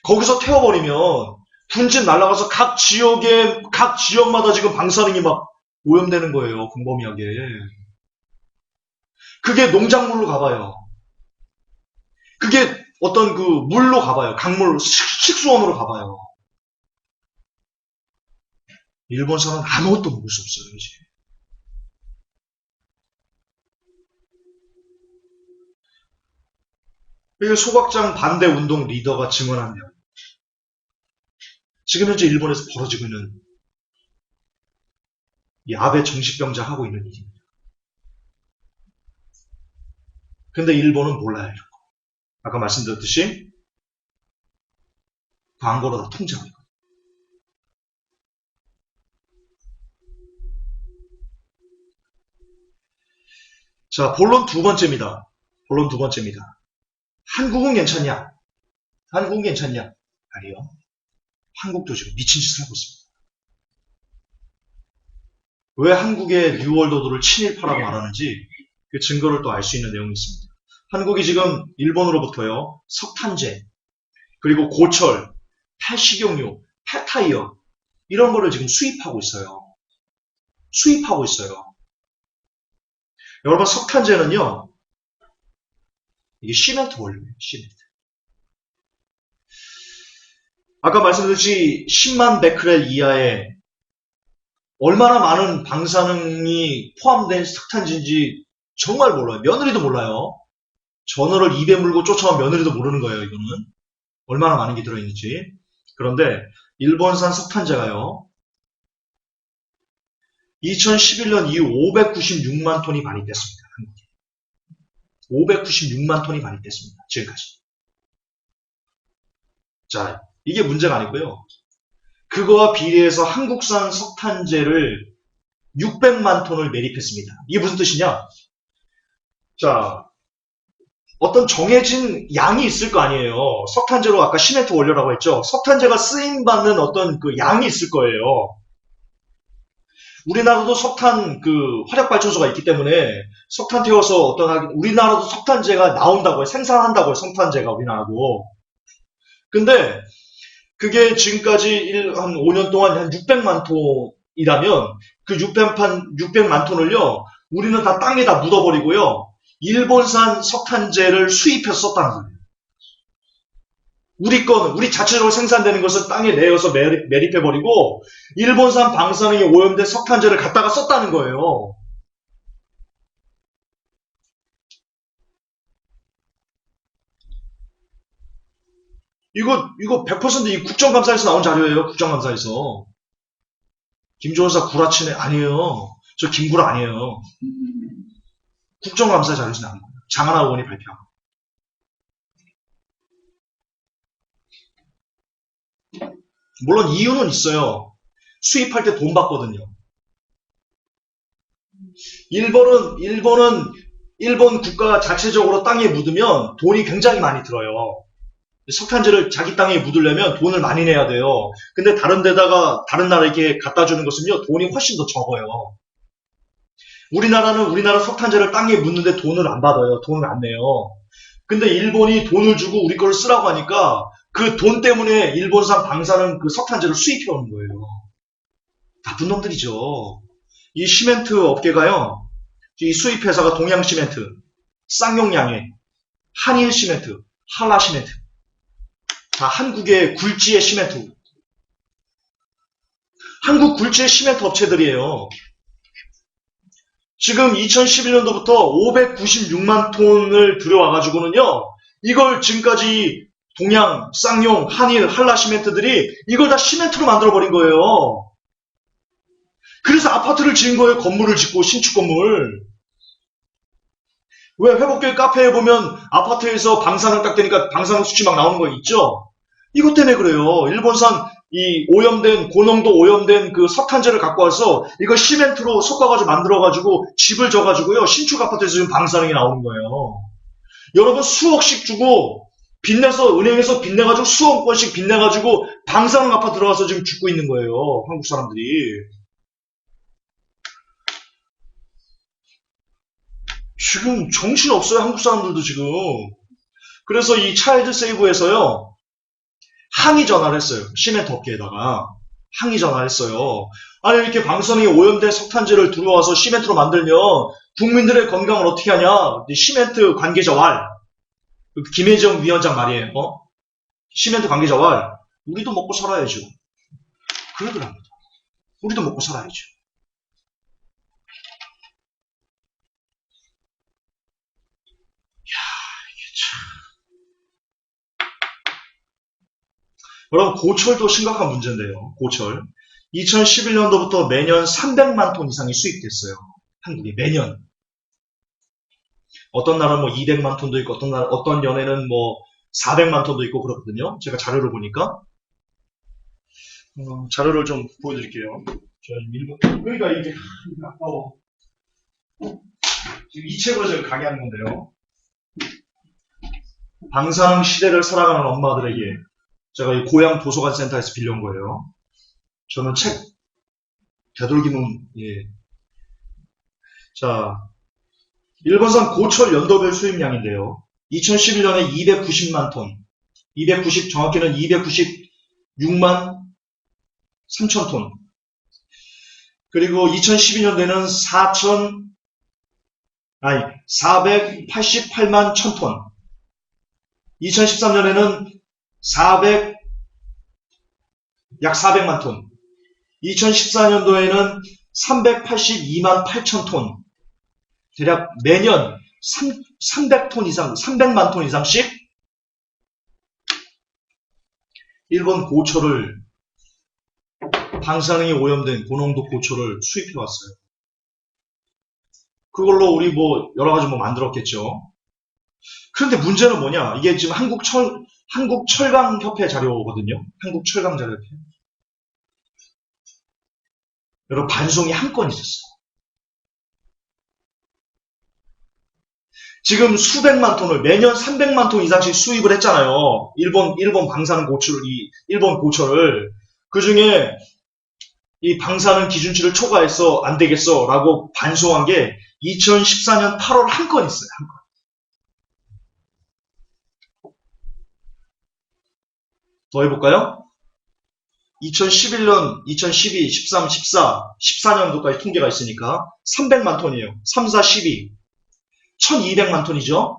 거기서 태워버리면 분진 날아가서 각 지역마다 지금 방사능이 막 오염되는 거예요. 광범위하게. 그게 농작물로 가봐요. 그게 어떤 그 물로 가봐요. 강물, 식수원으로 가봐요. 일본 사람은 아무것도 먹을 수 없어요, 이제. 이게 소각장 반대 운동 리더가 증언한 내용. 지금 현재 일본에서 벌어지고 있는 이 아베 정신병자 하고 있는 일입니다. 근데 일본은 몰라요, 이런 거. 아까 말씀드렸듯이 광고로 다 통제하고 있거든요. 자, 본론 두 번째입니다. 한국은 괜찮냐? 아니요. 한국도 지금 미친 짓을 하고 있습니다. 왜 한국의 뉴월드오더를 친일파라고 말하는지 그 증거를 또 알 수 있는 내용이 있습니다. 한국이 지금 일본으로부터요, 석탄재, 그리고 고철, 폐식용유, 폐타이어, 이런 거를 지금 수입하고 있어요. 여러분, 석탄재는요, 이게 시멘트 원료예요, 시멘트. 아까 말씀드렸듯이 10만 베크렐 이하의 얼마나 많은 방사능이 포함된 석탄재인지 정말 몰라요. 며느리도 몰라요. 전어를 입에 물고 쫓아온 며느리도 모르는 거예요, 이거는. 얼마나 많은 게 들어있는지. 그런데 일본산 석탄재가요, 2011년 이후 596만 톤이 발입됐습니다. 한국에. 596만 톤이 발입됐습니다. 지금까지. 자, 이게 문제가 아니고요. 그거와 비례해서 한국산 석탄재를 600만 톤을 매립했습니다. 이게 무슨 뜻이냐? 자, 어떤 정해진 양이 있을 거 아니에요. 석탄재로 아까 시멘트 원료라고 했죠. 석탄재가 쓰임받는 어떤 그 양이 있을 거예요. 우리나라도 석탄 화력발전소가 있기 때문에 석탄 태워서 우리나라도 석탄재가 나온다고요. 생산한다고요. 석탄재가 우리나라도. 근데 그게 지금까지 한 5년 동안 한 600만 톤이라면 그 600만 톤을요, 우리는 다 땅에다 묻어버리고요. 일본산 석탄재를 수입해서 썼다는 거예요. 우리 자체적으로 생산되는 것을 땅에 내어서 매립해버리고 일본산 방사능에 오염된 석탄재를 갖다가 썼다는 거예요. 이거 100% 이 국정감사에서 나온 자료예요. 국정감사에서. 김조사 구라치네. 아니에요. 저 김구라 아니에요. 국정감사 자료에서 나온 거예요. 장하나 의원이 발표한 거. 물론 이유는 있어요. 수입할 때 돈 받거든요. 일본 국가 자체적으로 땅에 묻으면 돈이 굉장히 많이 들어요. 석탄재를 자기 땅에 묻으려면 돈을 많이 내야 돼요. 근데 다른 나라 이렇게 갖다 주는 것은요, 돈이 훨씬 더 적어요. 우리나라는 우리나라 석탄재를 땅에 묻는데 돈을 안 받아요. 돈을 안 내요. 근데 일본이 돈을 주고 우리 걸 쓰라고 하니까 그 돈 때문에 일본산 방사능 그 석탄재를 수입해 오는 거예요. 나쁜 놈들이죠. 이 시멘트 업계가요, 이 수입회사가 동양시멘트, 쌍용양해, 한일시멘트, 한라시멘트, 다 한국의 굴지의 시멘트. 한국 굴지의 시멘트 업체들이에요. 지금 2011년도부터 596만 톤을 들여와가지고는요, 이걸 지금까지 동양, 쌍용, 한일, 한라시멘트들이 이걸 다 시멘트로 만들어버린 거예요. 그래서 아파트를 지은 거예요. 건물을 짓고, 신축 건물. 왜 회복교육 카페에 보면 아파트에서 방사능 딱 되니까 방사능 수치 막 나오는 거 있죠? 이것 때문에 그래요. 일본산 이 고농도 오염된 그 석탄재를 갖고 와서 이걸 시멘트로 섞어가지고 만들어가지고 집을 져가지고요. 신축 아파트에서 지금 방사능이 나오는 거예요. 여러분 수억씩 주고 빚내서 은행에서 빚내가지고 수억 원씩 빚내가지고 방사능 아파트 들어가서 지금 죽고 있는 거예요. 한국 사람들이. 지금 정신없어요. 한국 사람들도 지금. 그래서 이 차일드 세이브에서요. 항의 전화를 했어요. 시멘트 업계에다가. 항의 전화를 했어요. 아니 이렇게 방사능이 오염된 석탄재를 들어와서 시멘트로 만들면 국민들의 건강을 어떻게 하냐. 시멘트 관계자 왈. 김혜정 위원장 말이에요. 시멘트 관계자 왈. 우리도 먹고 살아야죠. 그러더랍니다. 우리도 먹고 살아야죠. 여러분 고철도 심각한 문제인데요. 고철. 2011년도부터 매년 300만 톤 이상이 수입됐어요. 한국이 매년. 어떤 날은 뭐 200만 톤도 있고 어떤 연에는 뭐 400만 ton도 있고 그렇거든요. 제가 자료를 보니까 자료를 좀 보여드릴게요. 그러니까 이게 아까워. 지금 이 책으로 제가 강의하는 건데요. 방사능 시대를 살아가는 엄마들에게 제가 이 고향 도서관 센터에서 빌려온 거예요. 저는 책 되돌기문. 예. 자, 일본산 고철 연도별 수입량인데요. 2011년에 290만 톤, 정확히는 296만 3천 톤. 그리고 2012년도에는 488만 1천 톤. 2013년에는 약 400만 톤. 2014년도에는 382만 8천 톤. 대략 매년 300톤 이상, 300만 톤 이상씩 일본 고철을, 방사능이 오염된 고농도 고철을 수입해 왔어요. 그걸로 우리 뭐 여러 가지 뭐 만들었겠죠. 그런데 문제는 뭐냐? 이게 지금 한국철강협회 자료거든요. 한국철강자료협회. 여러분 반송이 한 건 있었어요. 지금 수백만 톤을 매년 300만 톤 이상씩 수입을 했잖아요. 일본 방사능 일본 고철을. 그 중에 이 방사능 기준치를 초과해서 안 되겠어 라고 반송한 게 2014년 8월 한 건 있어요. 한 건. 더 해볼까요? 2011년, 2012, 13, 14, 14년도까지 통계가 있으니까 300만 톤이에요. 3, 4, 12. 1200만 톤이죠.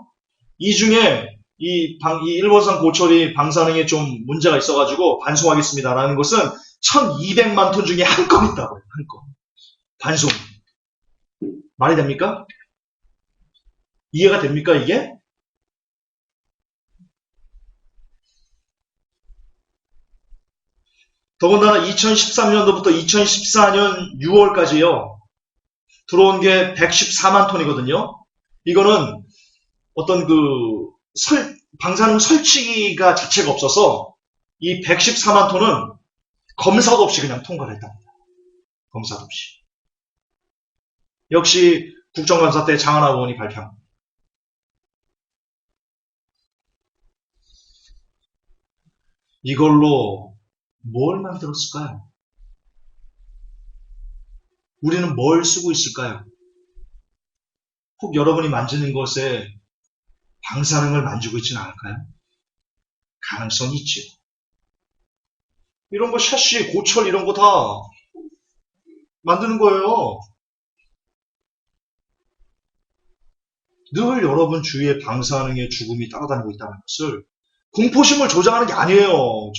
이 중에 이 일본산 고철이 방사능에 좀 문제가 있어가지고 반송하겠습니다라는 것은 1200만 톤 중에 한 건 있다고요. 한 건. 반송. 말이 됩니까? 이해가 됩니까, 이게? 더군다나 2013년도부터 2014년 6월까지요. 들어온 게 114만 톤이거든요. 이거는 어떤 방사능 설치기가 자체가 없어서 이 114만 톤은 검사도 없이 그냥 통과를 했답니다. 검사도 없이. 역시 국정감사 때 장하나 의원이 발표한 겁니다. 이걸로 뭘 만들었을까요? 우리는 뭘 쓰고 있을까요? 혹 여러분이 만지는 것에 방사능을 만지고 있지는 않을까요? 가능성이 있지요. 이런 거 샤시, 고철 이런 거 다 만드는 거예요. 늘 여러분 주위에 방사능의 죽음이 따라다니고 있다는 것을 공포심을 조장하는 게 아니에요.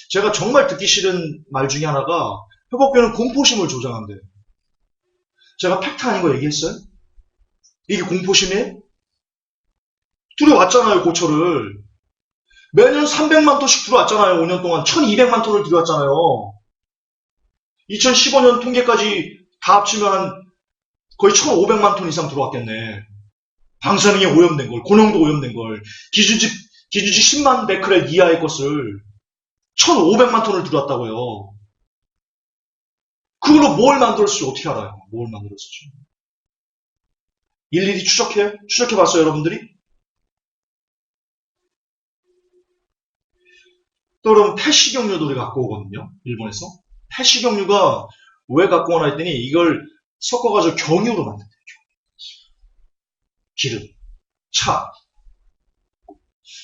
제가 정말 듣기 싫은 말 중에 하나가 회복교는 공포심을 조장한대요. 제가 팩트 아닌 거 얘기했어요? 이게 공포심이에요? 들여왔잖아요, 고철을. 매년 300만 톤씩 들어왔잖아요, 5년 동안. 1200만 톤을 들여왔잖아요. 2015년 통계까지 다 합치면 거의 1500만 톤 이상 들어왔겠네. 방사능에 오염된 걸, 고농도 오염된 걸, 기준치 10만 베크렐 이하의 것을 1500만 톤을 들어왔다고요. 그걸로 뭘 만들었을지 어떻게 알아요? 뭘 만들었을지. 일일이 추적해봤어요, 여러분들이? 또 여러분, 폐식용유도 우리가 갖고 오거든요, 일본에서. 폐식용유가 왜 갖고 오나 했더니 이걸 섞어가지고 경유로 만든대요. 기름, 차.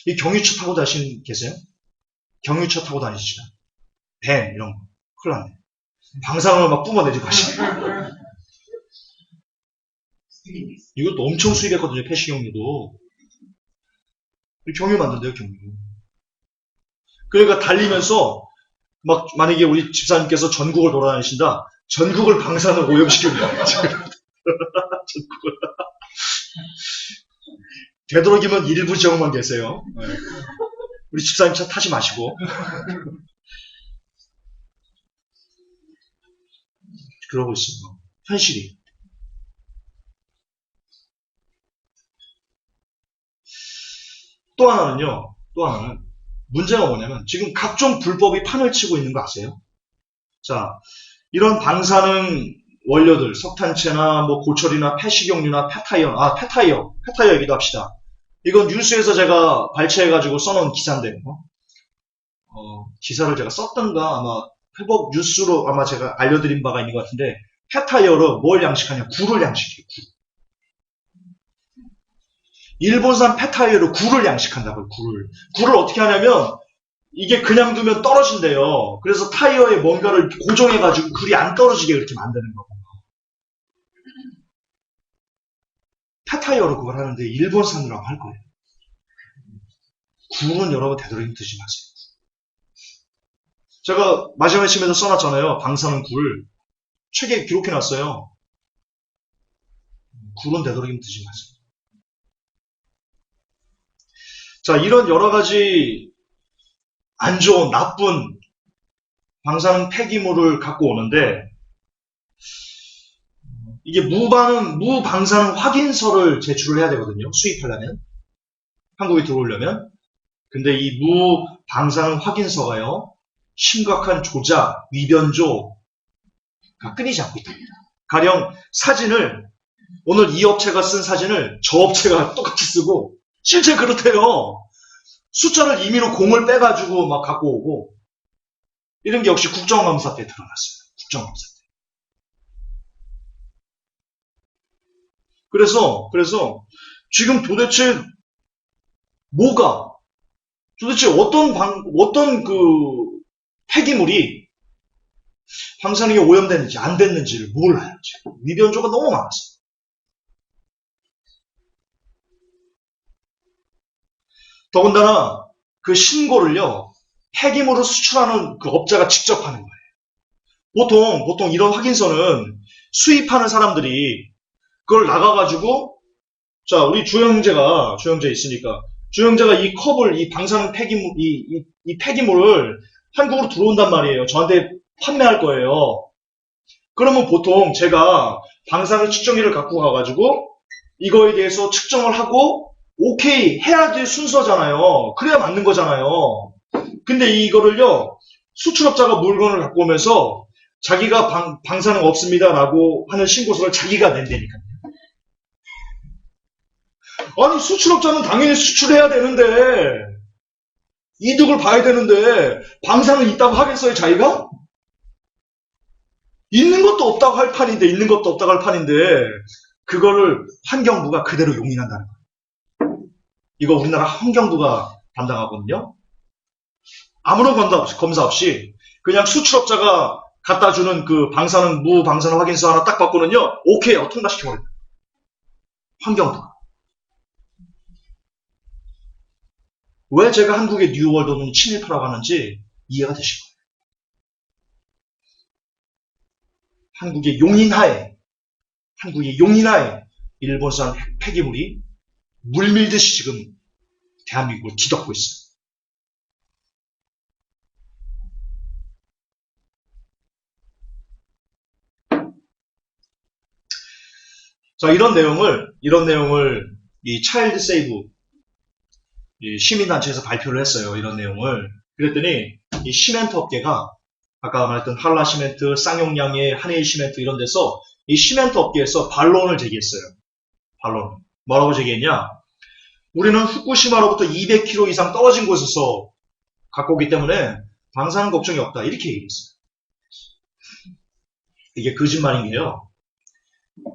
이 경유차 타고 다니신 계세요? 경유차 타고 다니시죠? 밴, 이런 거. 큰일 났네. 방사능을 막 뿜어내지고 가시네. 이것도 엄청 수입했거든요, 폐식용유도. 경유 만든대요, 경유. 그러니까 달리면서, 만약에 우리 집사님께서 전국을 돌아다니신다, 전국을 방사능 오염시킵니다. 전국을. 되도록이면 일부 지역만 계세요. 네. 우리 집사님 차 타지 마시고. 그러고 있어요. 현실이. 또 하나는, 문제가 뭐냐면, 지금 각종 불법이 판을 치고 있는 거 아세요? 자, 이런 방사능 원료들, 석탄채나 고철이나 폐식용유나 폐타이어 얘기도 합시다. 이건 뉴스에서 제가 발췌해가지고 써놓은 기사인데, 기사를 제가 썼던가 아마 회복 뉴스로 아마 제가 알려드린 바가 있는 것 같은데, 폐타이어로 뭘 양식하냐? 굴을 양식해요, 굴. 일본산 폐타이어로 굴을 양식한다고요, 굴을. 굴을 어떻게 하냐면, 이게 그냥 두면 떨어진대요. 그래서 타이어에 뭔가를 고정해가지고 굴이 안 떨어지게 그렇게 만드는 거고. 폐타이어로 그걸 하는데 일본산이라고 할 거예요. 굴은 여러분 되도록이면 드지 마세요. 제가 마지막 아침에도 써놨잖아요. 방사능 굴. 책에 기록해놨어요. 굴은 되도록이면 드지 마세요. 자, 이런 여러 가지 안 좋은, 나쁜 방사능 폐기물을 갖고 오는데, 이게 무방사능 확인서를 제출을 해야 되거든요. 수입하려면. 한국에 들어오려면. 근데 이 무방사능 확인서가요, 심각한 조작, 위변조가 끊이지 않고 있답니다. 가령 사진을, 오늘 이 업체가 쓴 사진을 저 업체가 똑같이 쓰고, 실제 그렇대요. 숫자를 임의로 공을 빼가지고 막 갖고 오고, 이런 게 역시 국정감사 때 드러났어요. 국정감사 때. 그래서 지금 도대체 어떤 폐기물이 방사능이 오염됐는지 안 됐는지를 몰라요. 지금. 위변조가 너무 많았어요. 더군다나 그 신고를요, 폐기물을 수출하는 그 업자가 직접 하는 거예요. 보통 이런 확인서는 수입하는 사람들이 그걸 나가가지고, 자, 우리 주영재 있으니까, 주영재가 이 컵을, 이 방사능 폐기물, 이 폐기물을 한국으로 들어온단 말이에요. 저한테 판매할 거예요. 그러면 보통 제가 방사능 측정기를 갖고 가가지고, 이거에 대해서 측정을 하고, 오케이, 해야 될 순서잖아요. 그래야 맞는 거잖아요. 근데 이거를요, 수출업자가 물건을 갖고 오면서, 자기가 방사능 없습니다라고 하는 신고서를 자기가 낸다니까요. 아니, 수출업자는 당연히 수출해야 되는데, 이득을 봐야 되는데, 방사능 있다고 하겠어요, 자기가? 있는 것도 없다고 할 판인데, 그거를 환경부가 그대로 용인한다는 거예요. 이거 우리나라 환경부가 담당하거든요. 아무런 검사 없이, 그냥 수출업자가 갖다 주는 그 무방사능 확인서 하나 딱 받고는요, 오케이, 통과시켜버려요. 환경부가. 왜 제가 한국의 뉴월드는 친일파라고 하는지 이해가 되실 거예요. 한국의 용인하에 일본산 폐기물이 물밀듯이 지금 대한민국을 뒤덮고 있어요. 자, 이런 내용을 이 차일드 세이브 시민단체에서 발표를 했어요. 이런 내용을. 그랬더니 이 시멘트 업계가 아까 말했던 한라 시멘트, 쌍용양의 한일 시멘트 이런 데서 이 시멘트 업계에서 반론을 제기했어요. 반론. 뭐라고 제기했냐? 우리는 후쿠시마로부터 200km 이상 떨어진 곳에서 갖고 오기 때문에 방사능 걱정이 없다. 이렇게 얘기했어요. 이게 거짓말인 게요.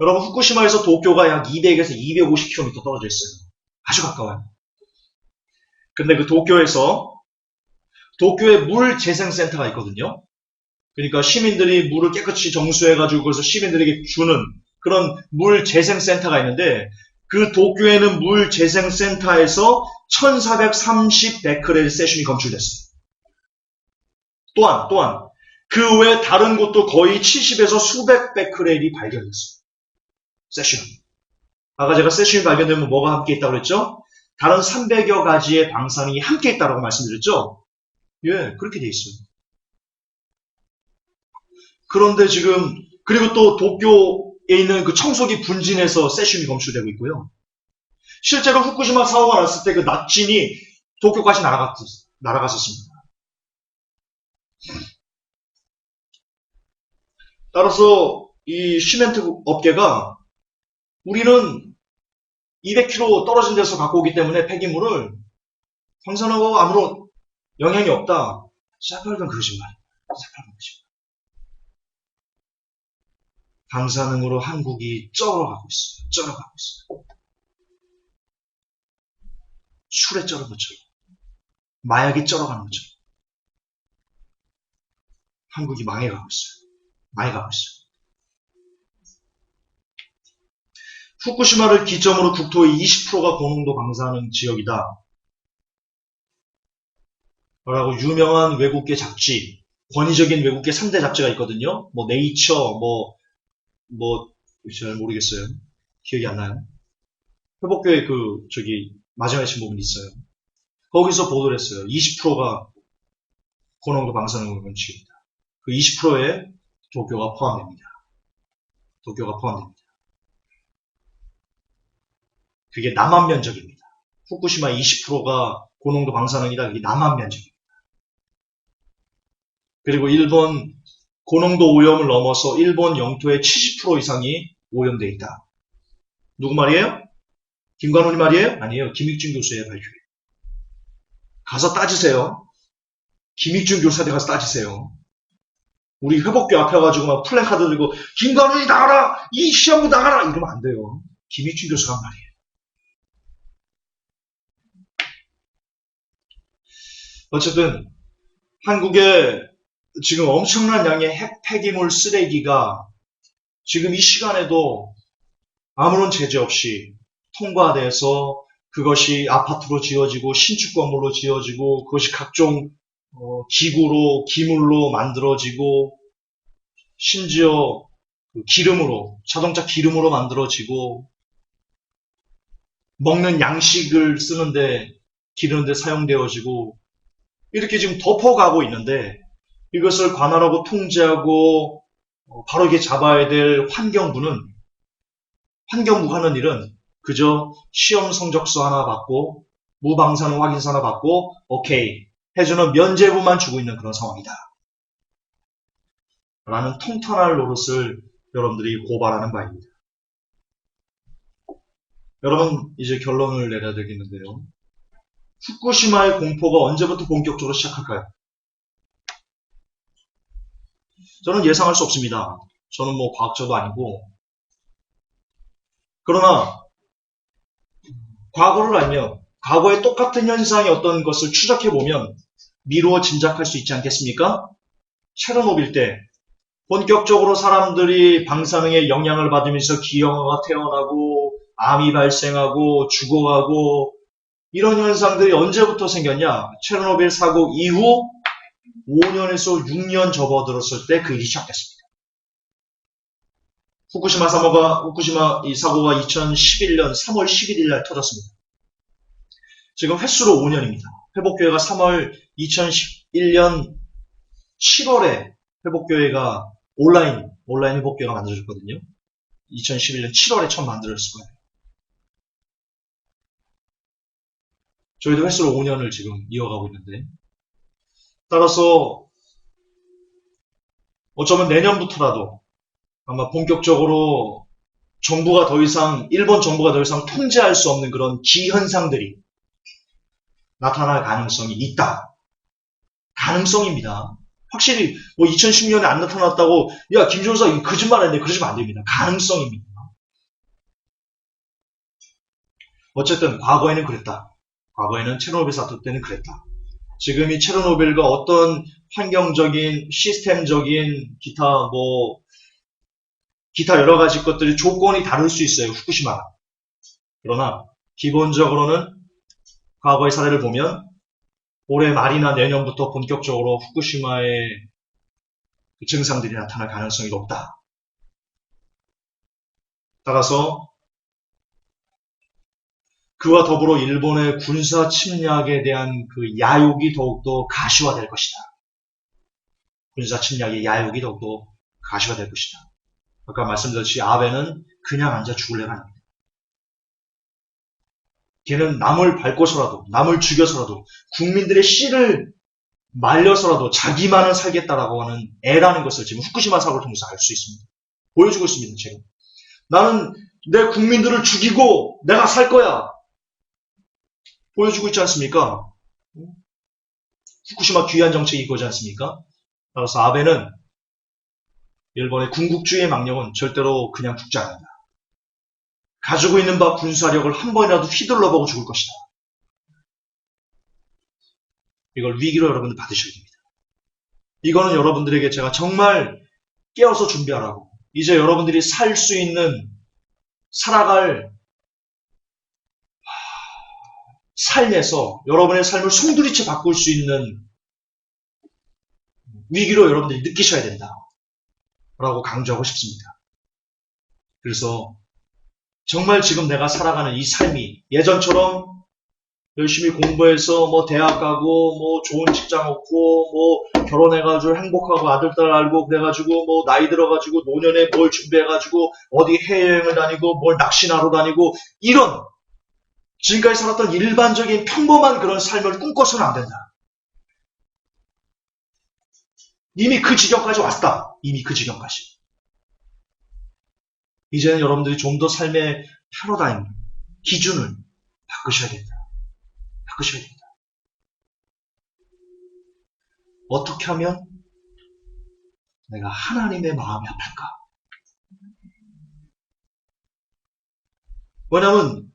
여러분, 후쿠시마에서 도쿄가 약 200에서 250km 떨어져 있어요. 아주 가까워요. 근데 그 도쿄에 물 재생센터가 있거든요. 그러니까 시민들이 물을 깨끗이 정수해가지고 그래서 시민들에게 주는 그런 물 재생센터가 있는데 그 도쿄에는 물 재생센터에서 1430 베크렐 세슘이 검출됐어요. 또한 그 외 다른 곳도 거의 70에서 수백 베크렐이 발견됐어요. 세슘. 아까 제가 세슘이 발견되면 뭐가 함께 있다고 그랬죠? 다른 300여 가지의 방사능이 함께 있다고 말씀드렸죠? 예, 그렇게 돼 있어요. 그런데 지금, 그리고 또 도쿄에 있는 그 청소기 분진에서 세슘이 검출되고 있고요. 실제로 후쿠시마 사고가 났을 때 그 낫진이 도쿄까지 날아갔었습니다. 따라서 이 시멘트 업계가 우리는 200km 떨어진 데서 갖고 오기 때문에 폐기물을 방사능하고 아무런 영향이 없다. 새빨간 거짓말이에요. 방사능으로 한국이 쩔어가고 있어요. 술에 쩔은 것처럼. 마약이 쩔어가는 것처럼. 한국이 망해가고 있어요. 많이 가고 있어요. 후쿠시마를 기점으로 국토의 20%가 고농도 방사능 지역이다. 라고 유명한 외국계 잡지, 권위적인 외국계 3대 잡지가 있거든요. 뭐 네이처, 잘 모르겠어요. 기억이 안 나요. 회복교회 마지막에 신부분이 있어요. 거기서 보도를 했어요. 20%가 고농도 방사능을 본 지역이다. 그 20%에 도쿄가 포함됩니다. 그게 남한 면적입니다. 후쿠시마 20%가 고농도 방사능이다. 그게 남한 면적입니다. 그리고 일본 고농도 오염을 넘어서 일본 영토의 70% 이상이 오염되어 있다. 누구 말이에요? 김관훈이 말이에요? 아니에요. 김익준 교수의 발표예요. 가서 따지세요. 김익준 교수한테 가서 따지세요. 우리 회복교 앞에 가지고 막 플래카드 들고 김관훈이 나가라! 이 시험부 나가라! 이러면 안 돼요. 김익준 교수가 한 말이에요. 어쨌든 한국의 지금 엄청난 양의 핵 폐기물 쓰레기가 지금 이 시간에도 아무런 제재 없이 통과돼서 그것이 아파트로 지어지고 신축 건물로 지어지고 그것이 각종 기구로 기물로 만들어지고 심지어 기름으로 자동차 기름으로 만들어지고 먹는 양식을 쓰는데 기르는데 사용되어지고 이렇게 지금 덮어가고 있는데 이것을 관할하고 통제하고 바로 잡아야 될 환경부가 하는 일은 그저 시험 성적서 하나 받고 무방사능 확인서 하나 받고 오케이 해주는 면죄부만 주고 있는 그런 상황이다. 라는 통탄할 노릇을 여러분들이 고발하는 바입니다. 여러분 이제 결론을 내려야 되겠는데요. 후쿠시마의 공포가 언제부터 본격적으로 시작할까요? 저는 예상할 수 없습니다. 저는 뭐 과학자도 아니고. 그러나 과거를 알면 과거의 똑같은 현상이 어떤 것을 추적해보면 미루어 짐작할 수 있지 않겠습니까? 체르노빌 때 본격적으로 사람들이 방사능의 영향을 받으면서 기형아가 태어나고 암이 발생하고 죽어가고 이런 현상들이 언제부터 생겼냐? 체르노빌 사고 이후 5년에서 6년 접어들었을 때 그 일이 시작됐습니다. 후쿠시마 이 사고가 2011년 3월 11일 날 터졌습니다. 지금 횟수로 5년입니다. 회복교회가 2011년 7월에 회복교회가 온라인 회복교회가 만들어졌거든요. 2011년 7월에 처음 만들어졌을 거예요. 저희도 횟수로 5년을 지금 이어가고 있는데 따라서 어쩌면 내년부터라도 아마 본격적으로 일본 정부가 더 이상 통제할 수 없는 그런 기현상들이 나타날 가능성이 있다. 가능성입니다. 확실히 2010년에 안 나타났다고 야 김종사 이거 거짓말했네 그러시면 안 됩니다. 가능성입니다. 어쨌든 과거에는 그랬다. 과거에는 체르노빌 사태 때는 그랬다. 지금 이 체르노빌과 어떤 환경적인 시스템적인 기타 여러 가지 것들이 조건이 다를 수 있어요. 후쿠시마랑. 그러나 기본적으로는 과거의 사례를 보면 올해 말이나 내년부터 본격적으로 후쿠시마의 증상들이 나타날 가능성이 높다. 따라서 그와 더불어 일본의 군사 침략에 대한 그 야욕이 더욱더 가시화될 것이다. 군사 침략의 야욕이 더욱더 가시화될 것이다. 아까 말씀드렸듯이 아베는 그냥 앉아 죽을래가 아닙니다. 걔는 남을 밟고서라도 남을 죽여서라도 국민들의 씨를 말려서라도 자기만은 살겠다라고 하는 애라는 것을 지금 후쿠시마 사고를 통해서 알 수 있습니다. 보여주고 있습니다. 지금 나는 내 국민들을 죽이고 내가 살 거야. 보여주고 있지 않습니까? 후쿠시마 귀환 정책이 이거지 않습니까? 따라서 아베는 일본의 군국주의의 망령은 절대로 그냥 죽지 않는다. 가지고 있는 바 군사력을 한 번이라도 휘둘러보고 죽을 것이다. 이걸 위기로 여러분들 받으셔야 됩니다. 이거는 여러분들에게 제가 정말 깨어서 준비하라고 이제 여러분들이 살 수 있는 살아갈 삶에서 여러분의 삶을 송두리째 바꿀 수 있는 위기로 여러분들이 느끼셔야 된다. 라고 강조하고 싶습니다. 그래서 정말 지금 내가 살아가는 이 삶이 예전처럼 열심히 공부해서 대학 가고 좋은 직장 얻고 결혼해가지고 행복하고 아들 딸 알고 그래가지고 나이 들어가지고 노년에 뭘 준비해가지고 어디 해외여행을 다니고 뭘 낚시나러 다니고 이런 지금까지 살았던 일반적인 평범한 그런 삶을 꿈꿔서는 안 된다. 이미 그 지경까지 왔다. 이미 그 지경까지. 이제는 여러분들이 좀 더 삶의 패러다임, 기준을 바꾸셔야 된다. 바꾸셔야 된다. 어떻게 하면 내가 하나님의 마음이 아플까? 왜냐하면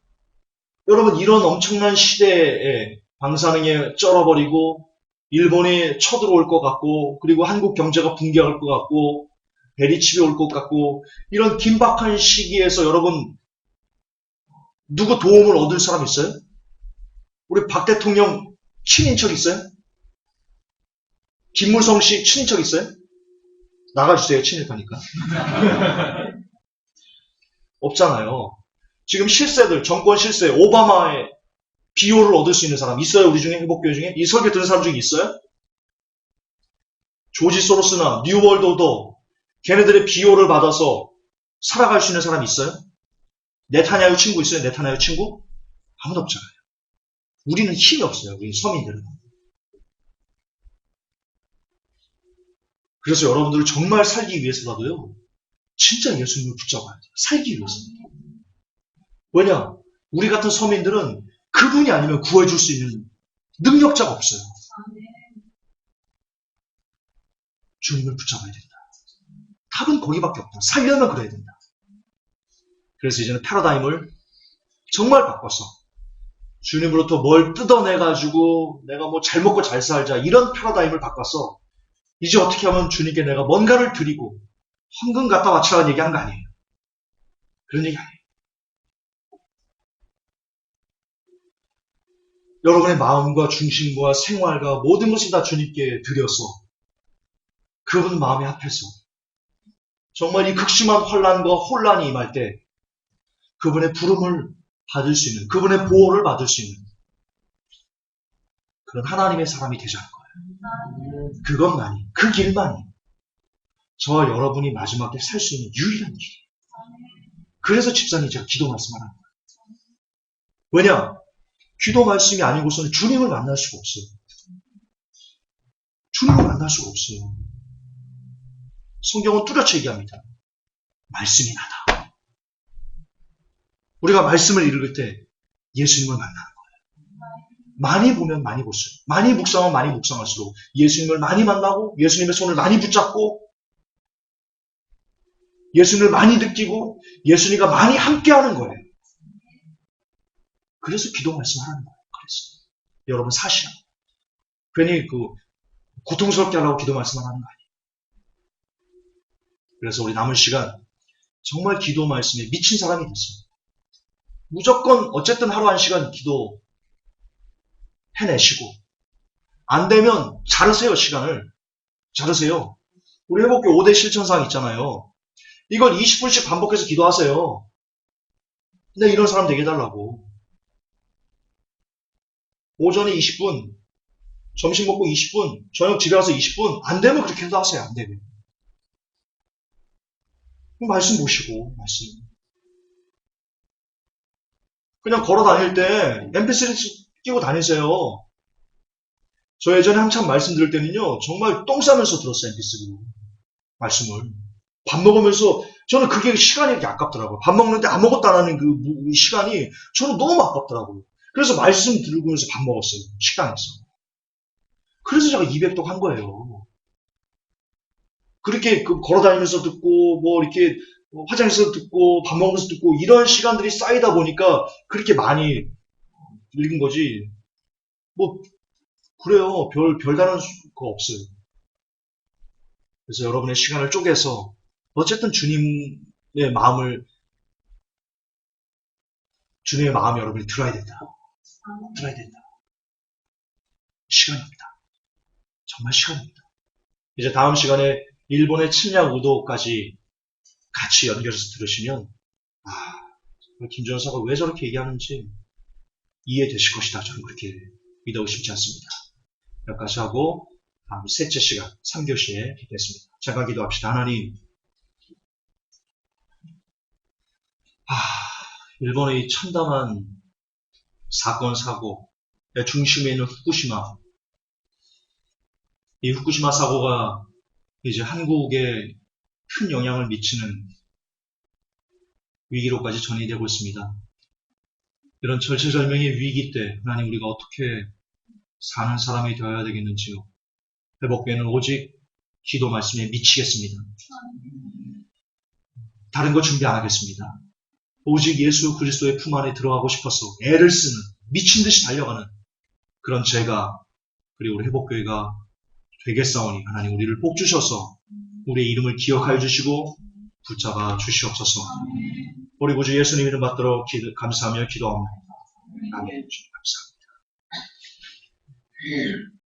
여러분 이런 엄청난 시대에 방사능에 쩔어버리고 일본이 쳐들어올 것 같고, 그리고 한국 경제가 붕괴할 것 같고, 베리칩이 올 것 같고, 이런 긴박한 시기에서 여러분, 누구 도움을 얻을 사람 있어요? 우리 박 대통령 친인척 있어요? 김무성 씨 친인척 있어요? 나가주세요, 친일파니까. 없잖아요. 지금 실세들, 정권 실세, 오바마의 비호를 얻을 수 있는 사람 있어요? 우리 중에, 행복교회 중에? 이 설교 들은 사람 중에 있어요? 조지 소로스나 뉴월드도 걔네들의 비호를 받아서 살아갈 수 있는 사람 있어요? 네타냐후 친구 있어요? 네타냐후 친구? 아무도 없잖아요. 우리는 힘이 없어요. 우리 서민들은. 그래서 여러분들을 정말 살기 위해서라도요. 진짜 예수님을 붙잡아야 돼요. 살기 위해서. 왜냐? 우리 같은 서민들은 그분이 아니면 구해줄 수 있는 능력자가 없어요. 주님을 붙잡아야 된다. 답은 거기밖에 없다. 살려면 그래야 된다. 그래서 이제는 패러다임을 정말 바꿔서 주님으로부터 뭘 뜯어내가지고 내가 뭐 잘 먹고 잘 살자 이런 패러다임을 바꿔서 이제 어떻게 하면 주님께 내가 뭔가를 드리고 헌금 갖다 바치라는 얘기하는 거 아니에요. 그런 얘기 아니에요. 여러분의 마음과 중심과 생활과 모든 것을 다 주님께 드려서 그분 마음에 합해서 정말 이 극심한 환난과 혼란이 임할 때 그분의 부름을 받을 수 있는, 그분의 보호를 받을 수 있는 그런 하나님의 사람이 되자는 거예요. 그것만이, 그 길만이 저와 여러분이 마지막에 살 수 있는 유일한 길이에요. 그래서 집사님 제가 기도 말씀하는 거예요. 왜냐? 기도 말씀이 아니고서는 주님을 만날 수가 없어요. 주님을 만날 수가 없어요. 성경은 뚜렷이 얘기합니다. 말씀이 나다. 우리가 말씀을 읽을 때 예수님을 만나는 거예요. 많이 보면 많이 볼수록, 많이 묵상하면 많이 묵상할수록 예수님을 많이 만나고 예수님의 손을 많이 붙잡고 예수님을 많이 느끼고 예수님과 많이 함께하는 거예요. 그래서 기도 말씀하라는 거예요. 그래서 여러분 사시라. 괜히 고통스럽게 하려고 기도 말씀하는 거 아니에요. 그래서 우리 남은 시간 정말 기도 말씀에 미친 사람이 됐어요. 무조건 어쨌든 하루 한 시간 기도 해내시고 안 되면 자르세요. 시간을. 자르세요. 우리 회복교 5대 실천사항 있잖아요. 이걸 20분씩 반복해서 기도하세요. 근데 이런 사람 되게 해달라고. 오전에 20분, 점심 먹고 20분, 저녁 집에 와서 20분, 안 되면 그렇게 해도 하세요. 안 되면. 말씀 보시고, 말씀. 그냥 걸어 다닐 때 mp3 끼고 다니세요. 저 예전에 한참 말씀 들을 때는요, 정말 똥 싸면서 들었어요, mp3로. 말씀을. 밥 먹으면서, 저는 그게 시간이 이렇게 아깝더라고요. 밥 먹는데 아무것도 안 하는 그 시간이 저는 너무 아깝더라고요. 그래서 말씀 들으면서 밥 먹었어요. 식당에서. 그래서 제가 200독 한 거예요. 그렇게 걸어다니면서 듣고 이렇게 화장실에서 듣고 밥 먹으면서 듣고 이런 시간들이 쌓이다 보니까 그렇게 많이 읽은 거지. 그래요. 별다른 거 없어요. 그래서 여러분의 시간을 쪼개서 어쨌든 주님의 마음이 여러분이 들어야 된다. 들어야 된다. 시간입니다. 정말 시간입니다. 이제 다음 시간에 일본의 침략 의도까지 같이 연결해서 들으시면 김 전사가 왜 저렇게 얘기하는지 이해되실 것이다. 저는 그렇게 믿어 의심치 않습니다. 여기까지 하고 다음 셋째 시간 3교시에 뵙겠습니다. 잠깐 기도합시다. 하나님, 일본의 참담한 사건 사고의 중심에 있는 후쿠시마, 이 후쿠시마 사고가 이제 한국에 큰 영향을 미치는 위기로까지 전이되고 있습니다. 이런 절체절명의 위기 때 하나님 우리가 어떻게 사는 사람이 되어야 되겠는지요. 회복교회는 오직 기도 말씀에 미치겠습니다. 다른 거 준비 안 하겠습니다. 오직 예수 그리스도의 품 안에 들어가고 싶어서 애를 쓰는 미친 듯이 달려가는 그런 제가 그리고 우리 회복교회가 되겠사오니 하나님 우리를 복 주셔서 우리의 이름을 기억하여 주시고 붙잡아 주시옵소서. 우리 구주 예수님 이름 받들어 감사하며 기도합니다. 아멘. 감사합니다.